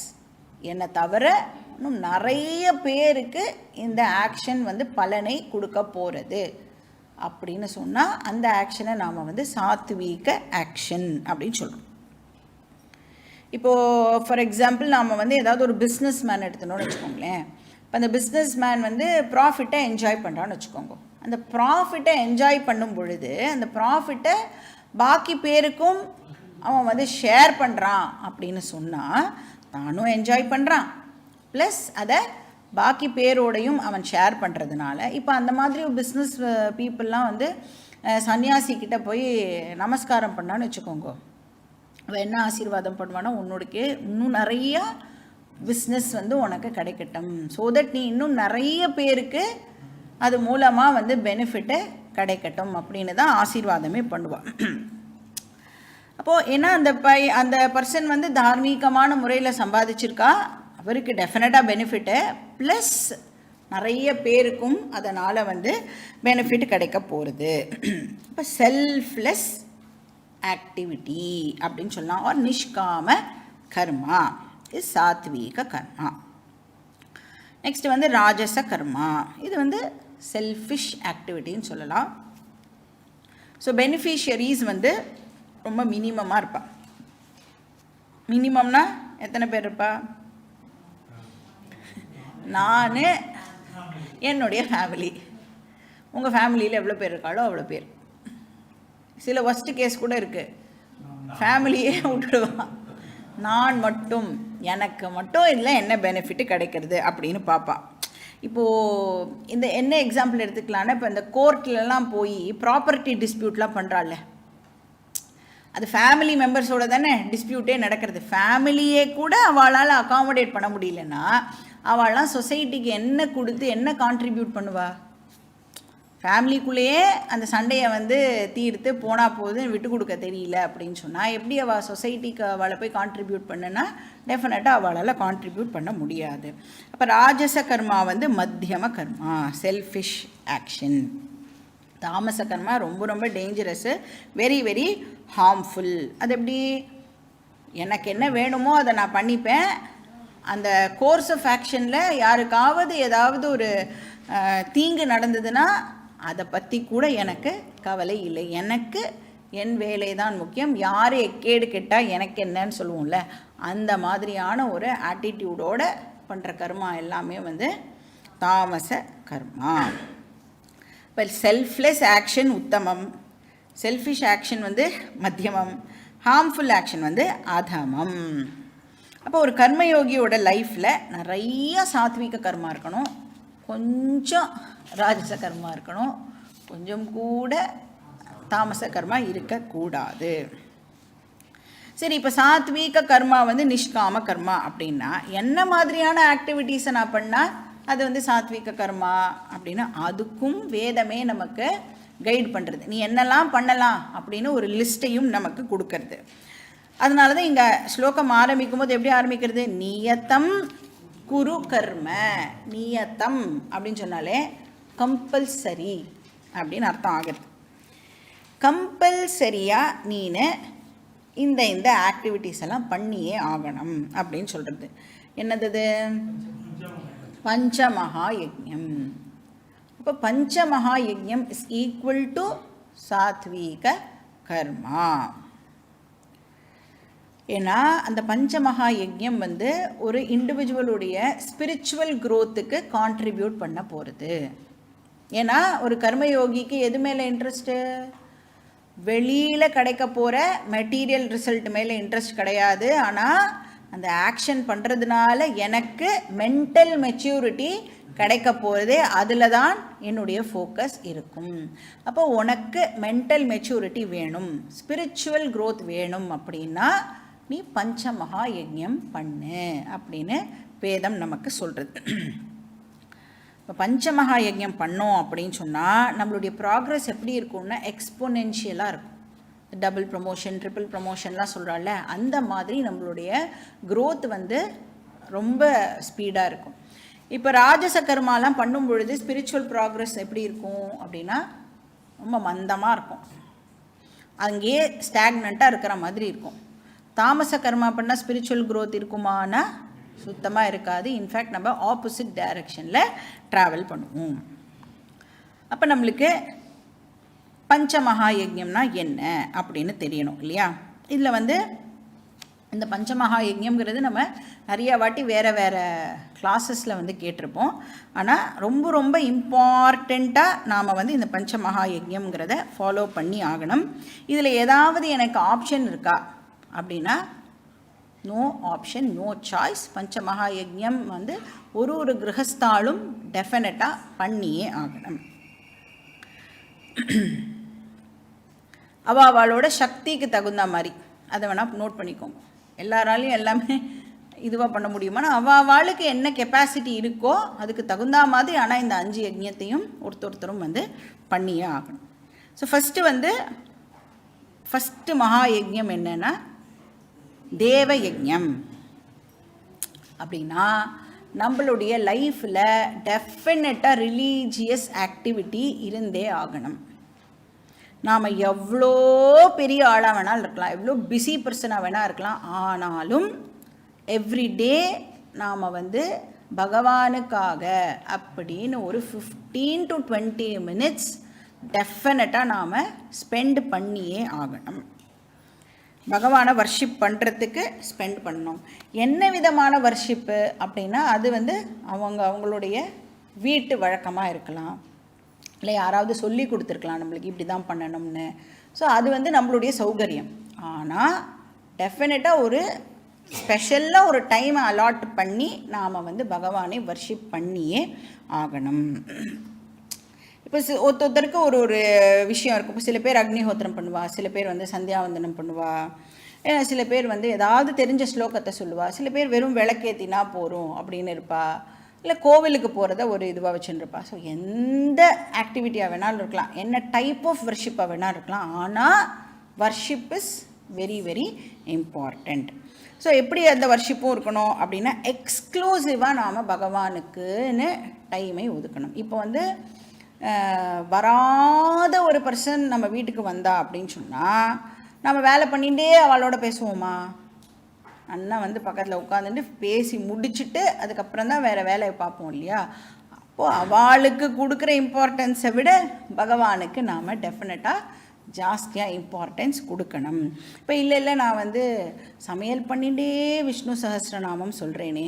என்னை தவிர இன்னும் நிறைய பேருக்கு இந்த ஆக்ஷன் வந்து பலனை கொடுக்க போகிறது அப்படின்னு சொன்னால் அந்த ஆக்ஷனை நாம் வந்து சாத்வீக ஆக்ஷன் அப்படின்னு சொல்கிறோம். இப்போது ஃபார் எக்ஸாம்பிள் நாம் வந்து ஏதாவது ஒரு பிஸ்னஸ் மேன் எடுத்துனோன்னு வச்சுக்கோங்களேன். இப்போ அந்த பிஸ்னஸ் மேன் வந்து ப்ராஃபிட்டை என்ஜாய் பண்ணுறான்னு வச்சுக்கோங்க. அந்த ப்ராஃபிட்டை என்ஜாய் பண்ணும் பொழுது அந்த ப்ராஃபிட்டை பாக்கி பேருக்கும் அவன் வந்து ஷேர் பண்ணுறான் அப்படின்னு சொன்னால் தானும் என்ஜாய் பண்ணுறான், ப்ளஸ் அதை பாக்கி பேரோடையும் அவன் ஷேர் பண்ணுறதுனால இப்போ அந்த மாதிரி பிஸ்னஸ் பீப்புளெலாம் வந்து சன்னியாசிக்கிட்ட போய் நமஸ்காரம் பண்ணான்னு வச்சுக்கோங்க. அவன் என்ன ஆசீர்வாதம் பண்ணுவானா, உன்னோடக்கே இன்னும் நிறையா பிஸ்னஸ் வந்து உனக்கு கிடைக்கட்டும், ஸோ தட் நீ இன்னும் நிறைய பேருக்கு அது மூலமாக வந்து பெனிஃபிட்டு கிடைக்கட்டும் அப்படின்னு தான் ஆசீர்வாதமே பண்ணுவான். அப்போது ஏன்னா அந்த பர்சன் வந்து தார்மீகமான முறையில் சம்பாதிச்சிருக்கா, அவருக்கு டெஃபினட்டாக பெனிஃபிட்டு ப்ளஸ் நிறைய பேருக்கும் அதனால் வந்து பெனிஃபிட் கிடைக்க போகிறது. இப்போ செல்ஃப்லெஸ் ஆக்டிவிட்டி அப்படின்னு சொல்லலாம். ஒரு நிஷ்காம கர்மா இது சாத்வீக கர்மா. நெக்ஸ்ட் வந்து ராஜச கர்மா, இது வந்து செல்ஃபிஷ் ஆக்டிவிட்டின்னு சொல்லலாம். ஸோ பெனிஃபிஷியரிஸ் வந்து ரொம்ப மினிமமாக இருப்பா. மினிமம்னா எத்தனை பேர் இருப்பா? நான், என்னுடைய ஃபேமிலி. உங்கள் ஃபேமிலியில் எவ்வளோ பேர் இருக்காளோ அவ்வளோ பேர். சில ஒஸ்ட் கேஸ் கூட இருக்குது, ஃபேமிலியே விட்டுடுவான், நான் மட்டும் எனக்கு மட்டும் இதில் என்ன பெனிஃபிட்டு கிடைக்கிறது அப்படின்னு பார்ப்பான். இப்போது இந்த என்ன எக்ஸாம்பிள் எடுத்துக்கலான்னா, இப்போ இந்த கோர்ட்லலாம் போய் ப்ராப்பர்ட்டி டிஸ்பியூட்லாம் பண்ணுறாள்ல, அது ஃபேமிலி மெம்பர்ஸோட தானே டிஸ்பியூட்டே நடக்கிறது. ஃபேமிலியே கூட அவளால் அகாமடேட் பண்ண முடியலன்னா அவளாம் சொசைட்டிக்கு என்ன கொடுத்து என்ன கான்ட்ரிபியூட் பண்ணுவா? ஃபேமிலிக்குள்ளேயே அந்த சண்டையை வந்து தீர்த்து போனால் போது விட்டு கொடுக்க தெரியல அப்படின்னு சொன்னால் எப்படி அவள் சொசைட்டிக்கு அவளை போய் கான்ட்ரிபியூட் பண்ணுன்னா டெஃபினட்டாக அவளால் கான்ட்ரிபியூட் பண்ண முடியாது. அப்போ ராஜச கர்மா வந்து மத்தியம கர்மா, செல்ஃபிஷ் ஆக்ஷன். தாமச கர்மா ரொம்ப ரொம்ப டேஞ்சரஸ்ஸு, வெரி வெரி ஹார்ம்ஃபுல். அது எப்படி? எனக்கு என்ன வேணுமோ அதை நான் பண்ணிப்பேன், அந்த கோர்ஸ் ஆஃப் ஆக்ஷனில் யாருக்காவது ஏதாவது ஒரு தீங்கு நடந்ததுன்னா அதை பற்றி கூட எனக்கு கவலை இல்லை, எனக்கு என் வேலை தான் முக்கியம், யார் எக்கேடு கெட்டால் எனக்கு என்னன்னு சொல்லுவோம்ல, அந்த மாதிரியான ஒரு ஆட்டிடியூடோடு பண்ணுற கர்மா எல்லாமே வந்து தாமச கர்மா. இப்போ செல்ஃப்லெஸ் ஆக்ஷன் உத்தமம், செல்ஃபிஷ் ஆக்ஷன் வந்து மத்தியமம், ஹார்ம்ஃபுல் ஆக்ஷன் வந்து அதமம். அப்போ ஒரு கர்மயோகியோட லைஃப்பில் நிறைய சாத்விக கர்மா இருக்கணும், கொஞ்சம் ராஜச கர்மா இருக்கணும், கொஞ்சம் கூட தாமச கர்மா இருக்கக்கூடாது. சரி, இப்போ சாத்வீக கர்மா வந்து நிஷ்காம கர்மா அப்படின்னா என்ன மாதிரியான ஆக்டிவிட்டீஸை நான் பண்ணால் அது வந்து சாத்வீக கர்மா அப்படின்னா அதுக்கும் வேதமே நமக்கு கைட் பண்ணுறது. நீ என்னெல்லாம் பண்ணலாம் அப்படின்னு ஒரு லிஸ்ட்டையும் நமக்கு கொடுக்கறது. அதனால தான் இங்கே ஸ்லோகம் ஆரம்பிக்கும் போது எப்படி ஆரம்பிக்கிறது? நியத்தம் குரு கர்ம. நியத்தம் அப்படின்னு சொன்னாலே கம்பல்சரி அப்படின்னு அர்த்தம் ஆகுது. கம்பல்சரியாக நீனு இந்த ஆக்டிவிட்டீஸ் எல்லாம் பண்ணியே ஆகணும் அப்படின்னு சொல்கிறது. என்னது? பஞ்சமகா யஜ்ஞம். இப்போ பஞ்சமகா யஜ்ஞம் இஸ் ஈக்குவல் டு சாத்வீக கர்மா. ஏன்னா அந்த பஞ்சமகா யஜ்ஞம் வந்து ஒரு இண்டிவிஜுவலுடைய ஸ்பிரிச்சுவல் க்ரோத்துக்கு கான்ட்ரிபியூட் பண்ண போகிறது. ஏன்னா ஒரு கர்மயோகிக்கு எது மேலே இன்ட்ரெஸ்ட்டு? வெளியில் கிடைக்க போகிற மெட்டீரியல் ரிசல்ட் மேலே இன்ட்ரெஸ்ட் கிடையாது. ஆனால் அந்த ஆக்ஷன் பண்ணுறதுனால எனக்கு மென்டல் மெச்சூரிட்டி கிடைக்க போகிறது, அதில் தான் என்னுடைய ஃபோக்கஸ் இருக்கும். அப்போ உனக்கு மென்டல் மெச்சூரிட்டி வேணும், ஸ்பிரிச்சுவல் க்ரோத் வேணும் அப்படின்னா நீ பஞ்சமகா யஜ்ஞம் பண்ணு அப்படின்னு வேதம் நமக்கு சொல்கிறது. இப்போ பஞ்சமகா யஜ்ஞம் பண்ணோம் அப்படின்னு சொன்னால் நம்மளுடைய ப்ராக்ரஸ் எப்படி இருக்கும்னா எக்ஸ்போனென்ஷியலாக இருக்கும். டபுள் ப்ரமோஷன், ட்ரிபிள் ப்ரமோஷன்லாம் சொல்கிறாள்ல, அந்த மாதிரி நம்மளுடைய க்ரோத் வந்து ரொம்ப ஸ்பீடாக இருக்கும். இப்போ ராஜச கர்மாலாம் பண்ணும் பொழுது ஸ்பிரிச்சுவல் ப்ராக்ரஸ் எப்படி இருக்கும் அப்படின்னா ரொம்ப மந்தமாக இருக்கும், அங்கேயே ஸ்டாக்னண்ட்டாக இருக்கிற மாதிரி இருக்கும். தாமச கர்மா பண்ணால் ஸ்பிரிச்சுவல் க்ரோத் இருக்குமானா சுத்தமாக இருக்காது. இன்ஃபேக்ட் நம்ம ஆப்போசிட் டைரக்ஷனில் ட்ராவல் பண்ணுவோம். அப்போ நம்மளுக்கு பஞ்சமகா யஜ்ஞம்னா என்ன அப்படின்னு தெரியணும் இல்லையா? இதில் வந்து இந்த பஞ்சமகா யஜ்ஞம்ங்கிறது நம்ம நிறையா வாட்டி வேறு வேறு கிளாஸஸில் வந்து கேட்டிருப்போம். ஆனால் ரொம்ப ரொம்ப இம்பார்ட்டண்ட்டாக நாம் வந்து இந்த பஞ்சமகா யஜ்ஞம்ங்கிறத ஃபாலோ பண்ணி ஆகணும். இதில் ஏதாவது எனக்கு ஆப்ஷன் இருக்கா அப்படின்னா நோ ஆப்ஷன், நோ சாய்ஸ். பஞ்சமகா யஜ்ஞம் வந்து ஒரு கிரகஸ்தாலும் டெஃபினட்டாக பண்ணியே ஆகணும். அவளோட சக்திக்கு தகுந்த மாதிரி அதை வேணால் நோட் பண்ணிக்கோங்க. எல்லாராலையும் எல்லாமே இதுவாக பண்ண முடியுமானா அவளுக்கு என்ன கெப்பாசிட்டி இருக்கோ அதுக்கு தகுந்த மாதிரி. ஆனால் இந்த 5 யஜ்ஞத்தையும் ஒருத்தரும் வந்து பண்ணியே ஆகணும். ஸோ ஃபஸ்ட்டு மகா யஜ்ஞம் என்னென்னா தேவ யஜ்ஞம். அப்படின்னா நம்மளுடைய லைஃப்பில் டெஃபினட்டாக ரிலீஜியஸ் ஆக்டிவிட்டி இருந்தே ஆகணும். நாம் எவ்வளோ பெரிய ஆளாக வேணாலும் இருக்கலாம், எவ்வளோ பிஸி பர்சனாக வேணால் இருக்கலாம், ஆனாலும் எவ்ரிடே நாம் வந்து பகவானுக்காக அப்படின்னு ஒரு 15 to 20 minutes டெஃபினட்டாக நாம் ஸ்பெண்ட் பண்ணியே ஆகணும். பகவானை வர்ஷிப் பண்ணுறதுக்கு ஸ்பெண்ட் பண்ணணும். என்ன விதமான வர்ஷிப்பு அப்படின்னா அது வந்து அவங்களுடைய வீட்டு வழக்கமாக இருக்கலாம், இல்லை யாராவது சொல்லி கொடுத்துருக்கலாம் நம்மளுக்கு இப்படி தான் பண்ணணும்னு. ஸோ அது வந்து நம்மளுடைய சௌகரியம். ஆனால் டெஃபினட்டாக ஒரு ஸ்பெஷலாக ஒரு டைமை அலாட் பண்ணி நாம் வந்து பகவானை வர்ஷிப் பண்ணியே ஆகணும். இப்போ ஒருத்தருக்கு ஒரு விஷயம் இருக்கும். இப்போ சில பேர் அக்னிஹோத்திரம் பண்ணுவா, சில பேர் வந்து சந்தியாவந்தனம் பண்ணுவா, சில பேர் வந்து ஏதாவது தெரிஞ்ச ஸ்லோகத்தை சொல்லுவா, சில பேர் வெறும் விளக்கேற்றினா போகிறோம் அப்படின்னு இருப்பா, இல்லை கோவிலுக்கு போகிறத ஒரு இதுவாக வச்சுருப்பா. ஸோ எந்த ஆக்டிவிட்டியாக வேணாலும் இருக்கலாம், என்ன டைப் ஆஃப் வர்ஷிப்பாக வேணாலும் இருக்கலாம். ஆனால் worship is very very important. So எப்படி அந்த வர்ஷிப்பும் இருக்கணும் அப்படின்னா எக்ஸ்க்ளூசிவாக நாம் பகவானுக்குன்னு டைமை ஒதுக்கணும். இப்போ வந்து வராத ஒரு பர்சன் நம்ம வீட்டுக்கு வந்தா அப்படின்னு சொன்னால் நம்ம வேலை பண்ணிகிட்டே அவளோட பேசுவோமா? அண்ணா வந்து பக்கத்தில் உட்காந்துட்டு பேசி முடிச்சுட்டு அதுக்கப்புறம் தான் வேறு வேலையை பார்ப்போம் இல்லையா? அப்போது அவளுக்கு கொடுக்குற இம்பார்ட்டன்ஸை விட பகவானுக்கு நாம் டெஃபினட்டாக ஜாஸ்தியாக இம்பார்ட்டன்ஸ் கொடுக்கணும். இப்போ இல்லை நான் வந்து சமையல் பண்ணிகிட்டே விஷ்ணு சஹஸ்ரநாமம் சொல்கிறேனே,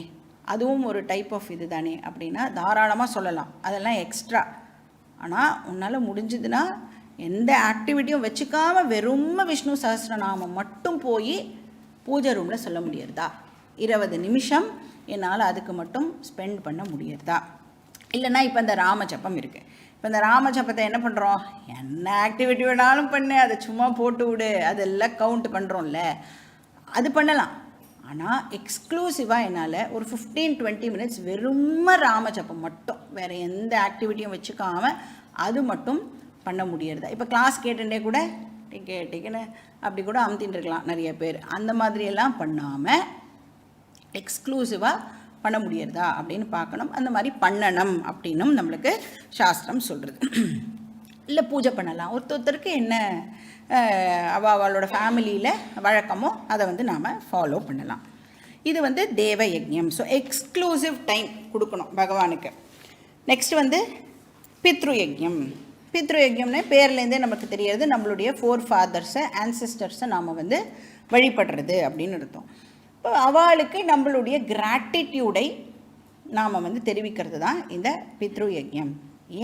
அதுவும் ஒரு டைப் ஆஃப் இது தானே அப்படின்னா தாராளமாக சொல்லலாம், அதெல்லாம் எக்ஸ்ட்ரா. ஆனால் உன்னால் முடிஞ்சதுன்னா எந்த ஆக்டிவிட்டியும் வச்சுக்காமல் வெறும் விஷ்ணு சஹஸ்ரநாமம் மட்டும் போய் பூஜை ரூமில் சொல்ல முடியறதா? 20 நிமிஷம் என்னால் அதுக்கு மட்டும் ஸ்பெண்ட் பண்ண முடியறதா? இல்லைன்னா இப்போ இந்த ராமஜபம் இருக்குது. இப்போ இந்த ராமஜபத்தை என்ன பண்ணுறோம்? என்ன ஆக்டிவிட்டி வேணாலும் பண்ணு, அதை சும்மா போட்டு விடு, அதெல்லாம் கவுண்ட் பண்ணுறோம்ல, அது பண்ணலாம். ஆனால் எக்ஸ்க்ளூசிவாக என்னால் ஒரு 15-20 minutes வெறும் ராமஜபம் மட்டும், வேறு எந்த ஆக்டிவிட்டியும் வச்சுக்காமல் அது மட்டும் பண்ண முடியறதா? இப்போ கிளாஸ் கேட்டுட்டே கூட டிக்கெட்டுன்னு அப்படி கூட அமுத்தின்னு இருக்கலாம் நிறைய பேர். அந்த மாதிரியெல்லாம் பண்ணாமல் எக்ஸ்க்ளூசிவாக பண்ண முடியறதா அப்படின்னு பார்க்கணும். அந்த மாதிரி பண்ணணும் அப்படின்னும் நம்மளுக்கு சாஸ்திரம் சொல்கிறது. இல்லை பூஜை பண்ணலாம், ஒருத்தருக்கு என்ன அவளோட ஃபேமிலியில் வழக்கமோ அதை வந்து நாம் ஃபாலோ பண்ணலாம். இது வந்து தேவ யஜ்ஞம். ஸோ எக்ஸ்க்ளூசிவ் டைம் கொடுக்கணும் பகவானுக்கு. நெக்ஸ்ட் வந்து பித்ரு யஜ்ஞம். பித்ரு யஜ்ஞம்னு பேர்லேருந்தே நமக்கு தெரியாது, நம்மளுடைய ஃபோர்ஃபாதர்ஸை ஆன்சிஸ்டர்ஸை நாம் வந்து வழிபடுறது அப்படின்னு அர்த்தம். இப்போ அவளுக்கு நம்மளுடைய கிராட்டிடியூடை நாம் வந்து தெரிவிக்கிறது தான் இந்த பித்ரு யஜ்ஞம்.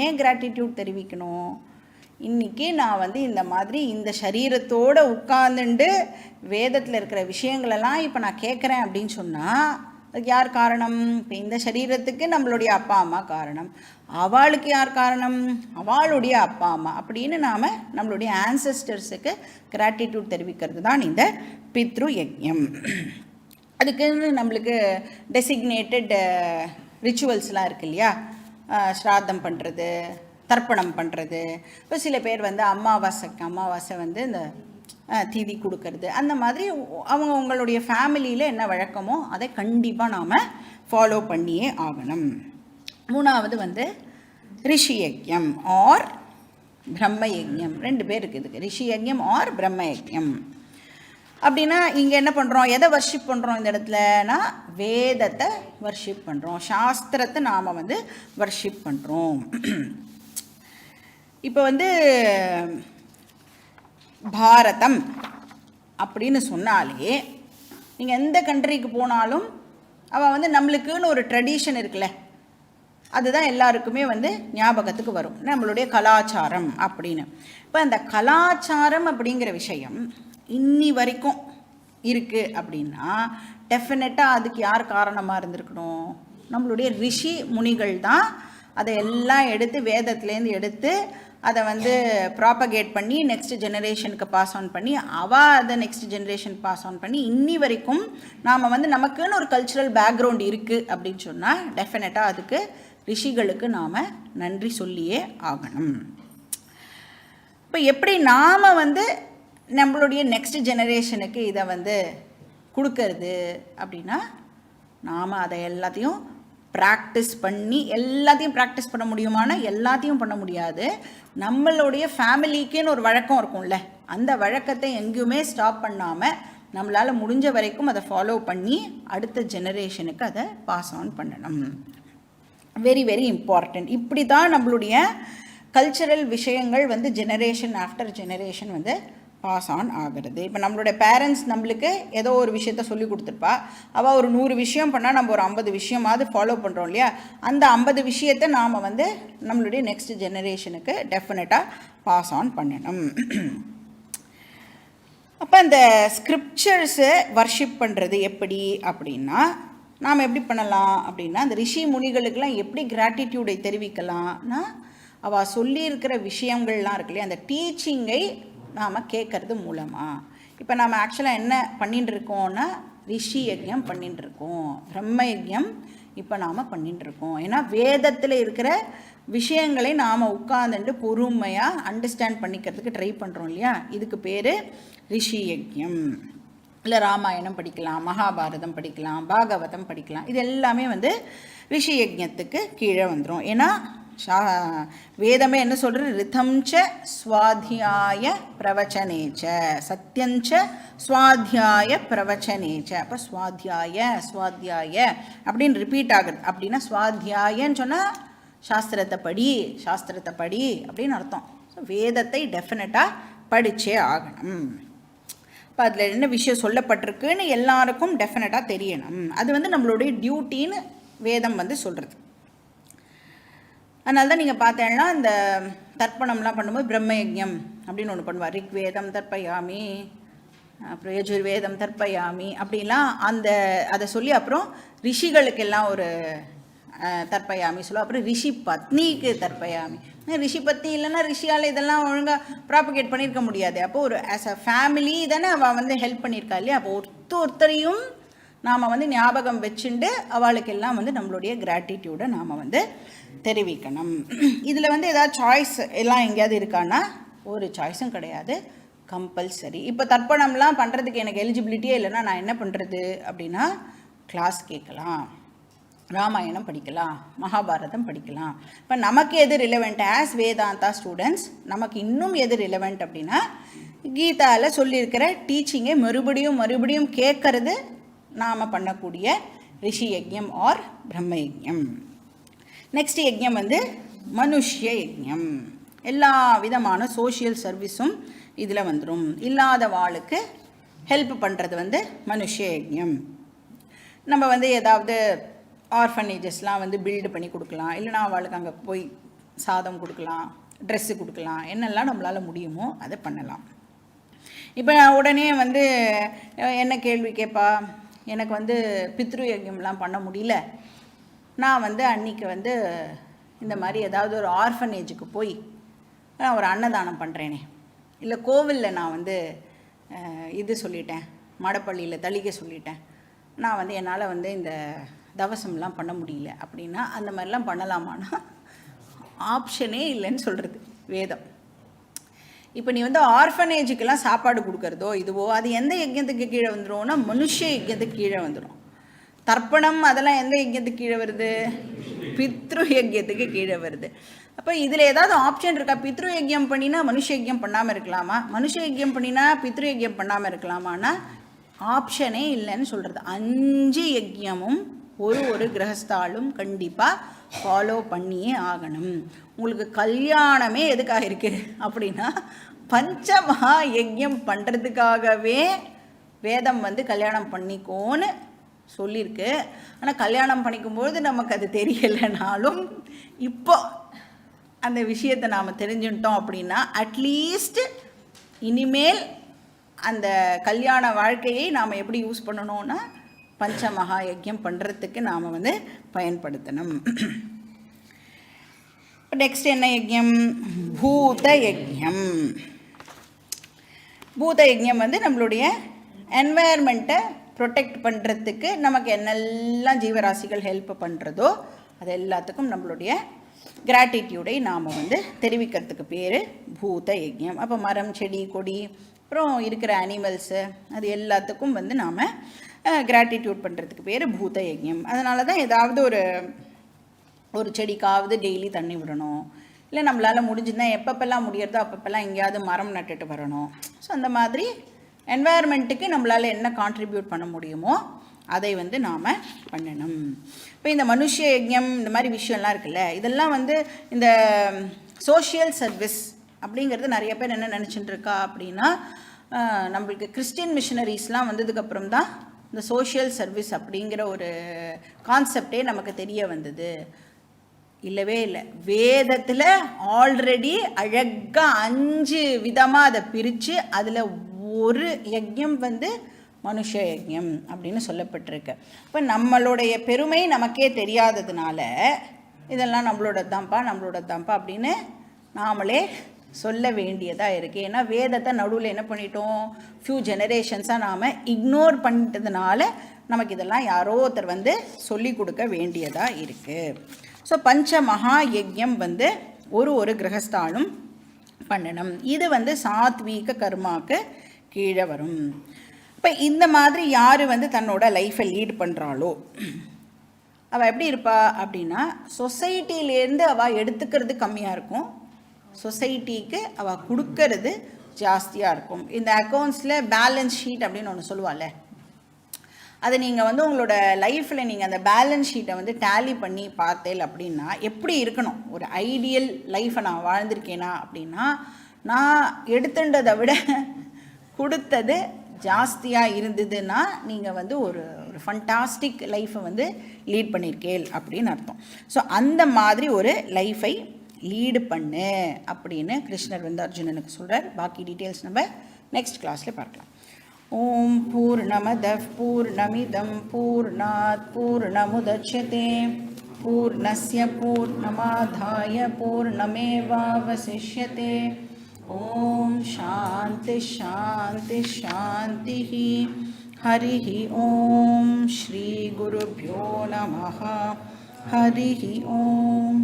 ஏன் கிராட்டிடியூட் தெரிவிக்கணும்? இன்றைக்கி நான் வந்து இந்த மாதிரி இந்த சரீரத்தோடு உட்கார்ந்துட்டு வேதத்தில் இருக்கிற விஷயங்களெல்லாம் இப்போ நான் கேட்குறேன் அப்படின்னு சொன்னால் அதுக்கு யார் காரணம்? இப்போ இந்த சரீரத்துக்கு நம்மளுடைய அப்பா அம்மா காரணம், அவளுக்கு யார் காரணம்? அவளுடைய அப்பா அம்மா. அப்படின்னு நாம் நம்மளுடைய ஆன்சஸ்டர்ஸுக்கு கிராட்டிடியூட் தெரிவிக்கிறது தான் இந்த பித்ரு யஜ்ஞம். அதுக்குன்னு நம்மளுக்கு டெசிக்னேட்டட் ரிச்சுவல்ஸ்லாம் இருக்குது இல்லையா? ஸ்ராத்தம் பண்ணுறது, தர்ப்பணம் பண்ணுறது. இப்போ சில பேர் வந்து அமாவாசை வந்து இந்த தீதி கொடுக்கறது, அந்த மாதிரி அவங்க உங்களுடைய ஃபேமிலியில் என்ன வழக்கமோ அதை கண்டிப்பாக நாம் ஃபாலோ பண்ணியே ஆகணும். மூணாவது வந்து ரிஷி யஜ்ஞம் ஆர் பிரம்ம யஜ்ஞம். 2 பேர் இருக்குது இதுக்கு, ரிஷி யஜ்ஞம் ஆர் பிரம்ம யஜ்ஞம். அப்படின்னா இங்கே என்ன பண்ணுறோம், எதை வர்ஷிப் பண்ணுறோம் இந்த இடத்துலனா? வேதத்தை வர்ஷிப் பண்ணுறோம், சாஸ்திரத்தை நாம் வந்து வர்ஷிப் பண்ணுறோம். இப்போ வந்து பாரதம் அப்படின்னு சொன்னாலே நீங்கள் எந்த கண்ட்ரிக்கு போனாலும் அவள் வந்து நம்மளுக்குன்னு ஒரு ட்ரெடிஷன் இருக்குல்ல, அதுதான் எல்லாருக்குமே வந்து ஞாபகத்துக்கு வரும், நம்மளுடைய கலாச்சாரம் அப்படின்னு. இப்போ அந்த கலாச்சாரம் அப்படிங்கிற விஷயம் இன்னி வரைக்கும் இருக்குது அப்படின்னா டெஃபினட்டாக அதுக்கு யார் காரணமாக இருந்திருக்கணும்? நம்மளுடைய ரிஷி முனிகள் தான் அதை எல்லாம் எடுத்து வேதத்துலேருந்து எடுத்து அதை வந்து ப்ராப்பகேட் பண்ணி நெக்ஸ்ட் ஜெனரேஷனுக்கு பாஸ் ஆன் பண்ணி அதை நெக்ஸ்ட் ஜெனரேஷன் பாஸ் ஆன் பண்ணி இன்னி வரைக்கும் நாம் வந்து நமக்குன்னு ஒரு கல்ச்சுரல் பேக்ரவுண்ட் இருக்குது அப்படின்னு சொன்னால் டெஃபினட்டாக அதுக்கு ரிஷிகளுக்கு நாம் நன்றி சொல்லியே ஆகணும். இப்போ எப்படி நாம் வந்து நம்மளுடைய நெக்ஸ்ட் ஜெனரேஷனுக்கு இதை வந்து கொடுக்கறது அப்படின்னா, நாம் அதை எல்லாத்தையும் ப்ராக்டிஸ் பண்ணி, எல்லாத்தையும் ப்ராக்டிஸ் பண்ண முடியுமானா எல்லாத்தையும் பண்ண முடியாது. நம்மளுடைய ஃபேமிலிக்குன்னு ஒரு வழக்கம் இருக்கும்ல, அந்த வழக்கத்தை எங்கேயுமே ஸ்டாப் பண்ணாமல் நம்மளால் முடிஞ்ச வரைக்கும் அதை ஃபாலோ பண்ணி அடுத்த ஜெனரேஷனுக்கு அதை பாஸ் ஆன் பண்ணணும். Very very important. இப்படி தான் நம்மளுடைய கல்ச்சரல் விஷயங்கள் வந்து ஜெனரேஷன் ஆஃப்டர் ஜெனரேஷன் வந்து பாஸ் ஆன் ஆகிறது. இப்போ நம்மளுடைய பேரண்ட்ஸ் நம்மளுக்கு ஏதோ ஒரு விஷயத்த சொல்லி கொடுத்துருப்பா, அவள் ஒரு 100 விஷயம் பண்ணால் நம்ம ஒரு 50 விஷயமாவது ஃபாலோ பண்ணுறோம் இல்லையா? அந்த 50 விஷயத்தை நாம் வந்து நம்மளுடைய நெக்ஸ்ட் ஜெனரேஷனுக்கு டெஃபினட்டாக பாஸ் ஆன் பண்ணணும். அப்போ அந்த ஸ்கிரிப்சர்ஸை வர்ஷிப் பண்ணுறது எப்படி அப்படின்னா, நாம் எப்படி பண்ணலாம் அப்படின்னா, அந்த ரிஷி முனிகளுக்கெல்லாம் எப்படி கிராட்டிடியூடை தெரிவிக்கலாம்னா, அவள் சொல்லியிருக்கிற விஷயங்கள்லாம் இருக்கு இல்லையா, அந்த டீச்சிங்கை நாம் கேட்கறது மூலமாக. இப்போ நாம் ஆக்சுவலாக என்ன பண்ணிட்டு இருக்கோம்னா, ரிஷி யஜ்ஞம் பண்ணிட்டு இருக்கோம், பிரம்ம யஜ்ஞம் இப்போ நாம் பண்ணிட்டு இருக்கோம். ஏன்னா வேதத்தில் இருக்கிற விஷயங்களை நாம் உட்கார்ந்துட்டு பொறுமையாக அண்டர்ஸ்டாண்ட் பண்ணிக்கிறதுக்கு ட்ரை பண்ணுறோம் இல்லையா? இதுக்கு பேர் ரிஷி யஜ்ஞம். இல்லை ராமாயணம் படிக்கலாம், மகாபாரதம் படிக்கலாம், பாகவதம் படிக்கலாம், இது எல்லாமே வந்து ரிஷி யஜ்ஞத்துக்கு கீழே வந்துடும். ஏன்னா வேதமே என்ன சொல்கிறது? ரிதம்ச ஸ்வாத்தியாய பிரவச்சனேச்ச, சத்தியஞ்ச ஸ்வாத்தியாய பிரவச்சனேச்ச. அப்போ ஸ்வாத்தியாய அப்படின்னு ரிப்பீட் ஆகுது. அப்படின்னா ஸ்வாத்தியாயன்னு சொன்னால் சாஸ்திரத்தை படி அப்படின்னு அர்த்தம். ஸோ வேதத்தை டெஃபினட்டாக படித்தே ஆகணும். இப்போ அதில் என்ன விஷயம் சொல்லப்பட்டிருக்குன்னு எல்லாருக்கும் டெஃபினட்டாக தெரியணும். அது வந்து நம்மளுடைய டியூட்டின்னு வேதம் வந்து சொல்கிறது. அதனால தான் நீங்கள் பார்த்தேன்னா இந்த தர்ப்பணம்லாம் பண்ணும்போது பிரம்ம யஜ்ஞம் அப்படின்னு ஒன்று பண்ணுவார். ரிக்வேதம் தர்ப்பயாமி, அப்புறம் யஜுர்வேதம் தர்ப்பயாமி அப்படிலாம் அதை சொல்லி அப்புறம் ரிஷிகளுக்கெல்லாம் ஒரு தர்ப்பயாமி சொல்லுவோம். அப்புறம் ரிஷி பத்னிக்கு தர்ப்பயாமி. ரிஷி பத்னி இல்லைன்னா ரிஷியால் இதெல்லாம் ஒழுங்காக ப்ராப்பகேட் பண்ணியிருக்க முடியாது. அப்போ ஒரு ஆஸ் அ ஃபேமிலி தானே அவள் வந்து ஹெல்ப் பண்ணியிருக்கா இல்லையா? அப்போ ஒருத்தரையும் நாம் வந்து ஞாபகம் வச்சுண்டு அவளுக்கெல்லாம் வந்து நம்மளுடைய கிராட்டிடியூடை நாம் வந்து தெரிவிக்கணும். இதில் வந்து ஏதாவது சாய்ஸ் எல்லாம் எங்கேயாவது இருக்கான்னா ஒரு சாய்ஸும் கிடையாது, கம்பல்சரி. இப்போ தர்ப்பணம்லாம் பண்ணுறதுக்கு எனக்கு எலிஜிபிலிட்டியே இல்லைன்னா நான் என்ன பண்ணுறது அப்படின்னா, கிளாஸ் கேட்கலாம், ராமாயணம் படிக்கலாம், மகாபாரதம் படிக்கலாம். இப்போ நமக்கு எது ரிலவெண்ட் ஆஸ் வேதாந்தா ஸ்டூடெண்ட்ஸ், நமக்கு இன்னும் எது ரிலவெண்ட் அப்படின்னா கீதாவில் சொல்லியிருக்கிற டீச்சிங்கை மறுபடியும் கேட்கறது நாம் பண்ணக்கூடிய ரிஷி யஜ்ஞம் ஆர் பிரம்ம யஜ்ஞம். நெக்ஸ்ட் யஜ்ஞம் வந்து மனுஷ்ய யஜ்ஞம். எல்லா விதமான சோஷியல் சர்வீஸும் இதில் வந்துடும். இல்லாத வாளுக்கு ஹெல்ப் பண்ணுறது வந்து மனுஷ்ய யஜ்ஞம். நம்ம வந்து ஏதாவது ஆர்ஃபனேஜஸ்லாம் வந்து பில்டு பண்ணி கொடுக்கலாம், இல்லைனா அவளுக்கு அங்கே போய் சாதம் கொடுக்கலாம், ட்ரெஸ்ஸு கொடுக்கலாம், என்னெல்லாம் நம்மளால் முடியுமோ அதை பண்ணலாம். இப்போ உடனே வந்து என்ன கேள்வி கேட்பா, எனக்கு வந்து பித்ரு யஜ்யம்லாம் பண்ண முடியல, நான் வந்து அன்றைக்கி வந்து இந்த மாதிரி ஏதாவது ஒரு ஆர்ஃபனேஜுக்கு போய் நான் ஒரு அன்னதானம் பண்ணுறேனே, இல்லை கோவிலில் நான் வந்து இது சொல்லிட்டேன், மடப்பள்ளியில் தளிகை சொல்லிட்டேன், நான் வந்து என்னால் வந்து இந்த தவசம்லாம் பண்ண முடியல அப்படின்னா அந்த மாதிரிலாம் பண்ணலாமான்னா ஆப்ஷனே இல்லைன்னு சொல்கிறது வேதம். இப்போ நீ வந்து ஆர்ஃபனேஜுக்கெல்லாம் சாப்பாடு கொடுக்குறதோ இதுவோ அது எந்த யஜ்யத்துக்கு கீழே வந்துடும்னா மனுஷ யஜ்யத்துக்கு கீழே வந்துடும். தர்ப்பணம் அதெல்லாம் எந்த யஜ்யத்துக்கு கீழே வருது? பித்ரு யஜ்யத்துக்கு கீழே வருது. அப்போ இதில் ஏதாவது ஆப்ஷன் இருக்கா? பித்ரு யஜ்யம் பண்ணினா மனுஷ யஜ்யம் பண்ணாமல் இருக்கலாமா, மனுஷ யஜ்யம் பண்ணினா பித்ரு யஜ்யம் பண்ணாமல் இருக்கலாமான்னா ஆப்ஷனே இல்லைன்னு சொல்கிறது. 5 யஜ்யமும் ஒரு கிரகஸ்தாலும் கண்டிப்பாக ஃபாலோ பண்ணியே ஆகணும். உங்களுக்கு கல்யாணமே எதுக்காக இருக்குது அப்படின்னா பஞ்சமகா யஜ்யம் பண்ணுறதுக்காகவே வேதம் வந்து கல்யாணம் பண்ணிக்கோன்னு சொல்லியிருக்கு. ஆனால் கல்யாணம் பண்ணிக்கும்போது நமக்கு அது தெரியலைனாலும் இப்போ அந்த விஷயத்தை நாம் தெரிஞ்சுட்டோம் அப்படின்னா அட்லீஸ்ட் இனிமேல் அந்த கல்யாண வாழ்க்கையை நாம் எப்படி யூஸ் பண்ணணும்னா பஞ்சமகா யஜ்யம் பண்ணுறதுக்கு நாம் வந்து பயன்படுத்தணும். நெக்ஸ்ட் என்ன யஜ்யம்? பூத யஜ்யம். பூத யஜ்யம் வந்து நம்மளுடைய என்வாயர்மெண்ட்டை ப்ரொடெக்ட் பண்ணுறதுக்கு நமக்கு என்னெல்லாம் ஜீவராசிகள் ஹெல்ப் பண்ணுறதோ அது எல்லாத்துக்கும் நம்மளுடைய கிராட்டிடியூடை நாம் வந்து தெரிவிக்கிறதுக்கு பேர் பூத யஜ்யம். அப்போ மரம், செடி, கொடி, அப்புறம் இருக்கிற அனிமல்ஸு அது எல்லாத்துக்கும் வந்து நாம் கிராட்டிடியூட் பண்ணுறதுக்கு பேர் பூத யஜ்யம். அதனால தான் ஏதாவது ஒரு செடிக்காவது டெய்லி தண்ணி விடணும், இல்லை நம்மளால் முடிஞ்சுதுன்னா எப்பப்பெல்லாம் முடியறதோ அப்பப்பெல்லாம் எங்கேயாவது மரம் நட்டுட்டு வரணும். ஸோ அந்த மாதிரி என்வாயர்மெண்ட்டுக்கு நம்மளால் என்ன கான்ட்ரிபியூட் பண்ண முடியுமோ அதை வந்து நாம் பண்ணணும். இப்போ இந்த மனுஷ யஜ்யம் இந்த மாதிரி விஷயம்லாம் இருக்குல்ல, இதெல்லாம் வந்து இந்த சோஷியல் சர்வீஸ் அப்படிங்கிறது நிறைய பேர் என்ன நினச்சிட்டு இருக்கா அப்படின்னா நம்மளுக்கு கிறிஸ்டியன் மிஷனரிஸ்லாம் வந்ததுக்கப்புறம் தான் இந்த சோஷியல் சர்வீஸ் அப்படிங்கிற ஒரு கான்செப்டே நமக்கு தெரிய வந்தது. இல்லவே இல்லை. வேதத்தில் ஆல்ரெடி அழகாக 5 விதமாக அதை பிரித்து அதில் ஒரு யஜ்யம் வந்து மனுஷ யஜ்யம் அப்படின்னு சொல்லப்பட்டிருக்கு. இப்போ நம்மளுடைய பெருமை நமக்கே தெரியாததுனால இதெல்லாம் நம்மளோட தான்ப்பா அப்படின்னு நாமளே சொல்ல வேண்டியதாக இருக்குது. ஏன்னா வேதத்தை நடுவில் என்ன பண்ணிட்டோம், ஃபியூ ஜெனரேஷன்ஸாக நாம் இக்னோர் பண்ணிட்டதுனால நமக்கு இதெல்லாம் யாரோ ஒருத்தர் வந்து சொல்லி கொடுக்க வேண்டியதாக இருக்குது. ஸோ பஞ்ச மகா யஜ்யம் வந்து ஒரு கிரகஸ்தாலும் பண்ணணும். இது வந்து சாத்வீக கர்மாவுக்கு கீழே வரும். இப்போ இந்த மாதிரி யார் வந்து தன்னோட லைஃப்பை லீட் பண்ணுறாளோ அவள் எப்படி இருப்பா அப்படின்னா சொசைட்டிலேருந்து அவள் எடுத்துக்கிறது கம்மியாக இருக்கும், சொசைட்டிக்கு அவள் கொடுக்கறது ஜாஸ்தியாக இருக்கும். இந்த அக்கௌண்ட்ஸில் பேலன்ஸ் ஷீட் அப்படின்னு ஒன்று சொல்லுவாள்ல, அதை நீங்கள் வந்து உங்களோட லைஃப்பில் நீங்கள் அந்த பேலன்ஸ் ஷீட்டை வந்து டேலி பண்ணி பார்த்தேன் அப்படின்னா எப்படி இருக்கணும், ஒரு ஐடியல் லைஃப்பை நான் வாழ்ந்திருக்கேனா அப்படின்னா நான் எடுத்துன்றதை விட கொடுத்தது ஜாஸ்தியாக இருந்ததுன்னா நீங்கள் வந்து ஒரு ஃபண்டாஸ்டிக் லைஃப்பை வந்து லீட் பண்ணியிருக்கேள் அப்படின்னு அர்த்தம். ஸோ அந்த மாதிரி ஒரு லைஃப்பை லீடு பண்ணு அப்படின்னு கிருஷ்ணர் வந்து அர்ஜுனனுக்கு சொல்கிறார். பாக்கி டீட்டெயில்ஸ் நம்ம நெக்ஸ்ட் கிளாஸில் பார்க்கலாம். ஓம் பூர்ணமதః பூர்ணமிதம் பூர்ணாத் பூர்ணமுதச்யதே பூர்ணஸ்ய பூர்ணமாதாய பூர்ணமேவாவசிஷ்யதே. ஓம் சாந்தி சாந்தி சாந்தி. ஹரி ஓம் ஸ்ரீ குருப்யோ நமः. ஹரி ஓம்.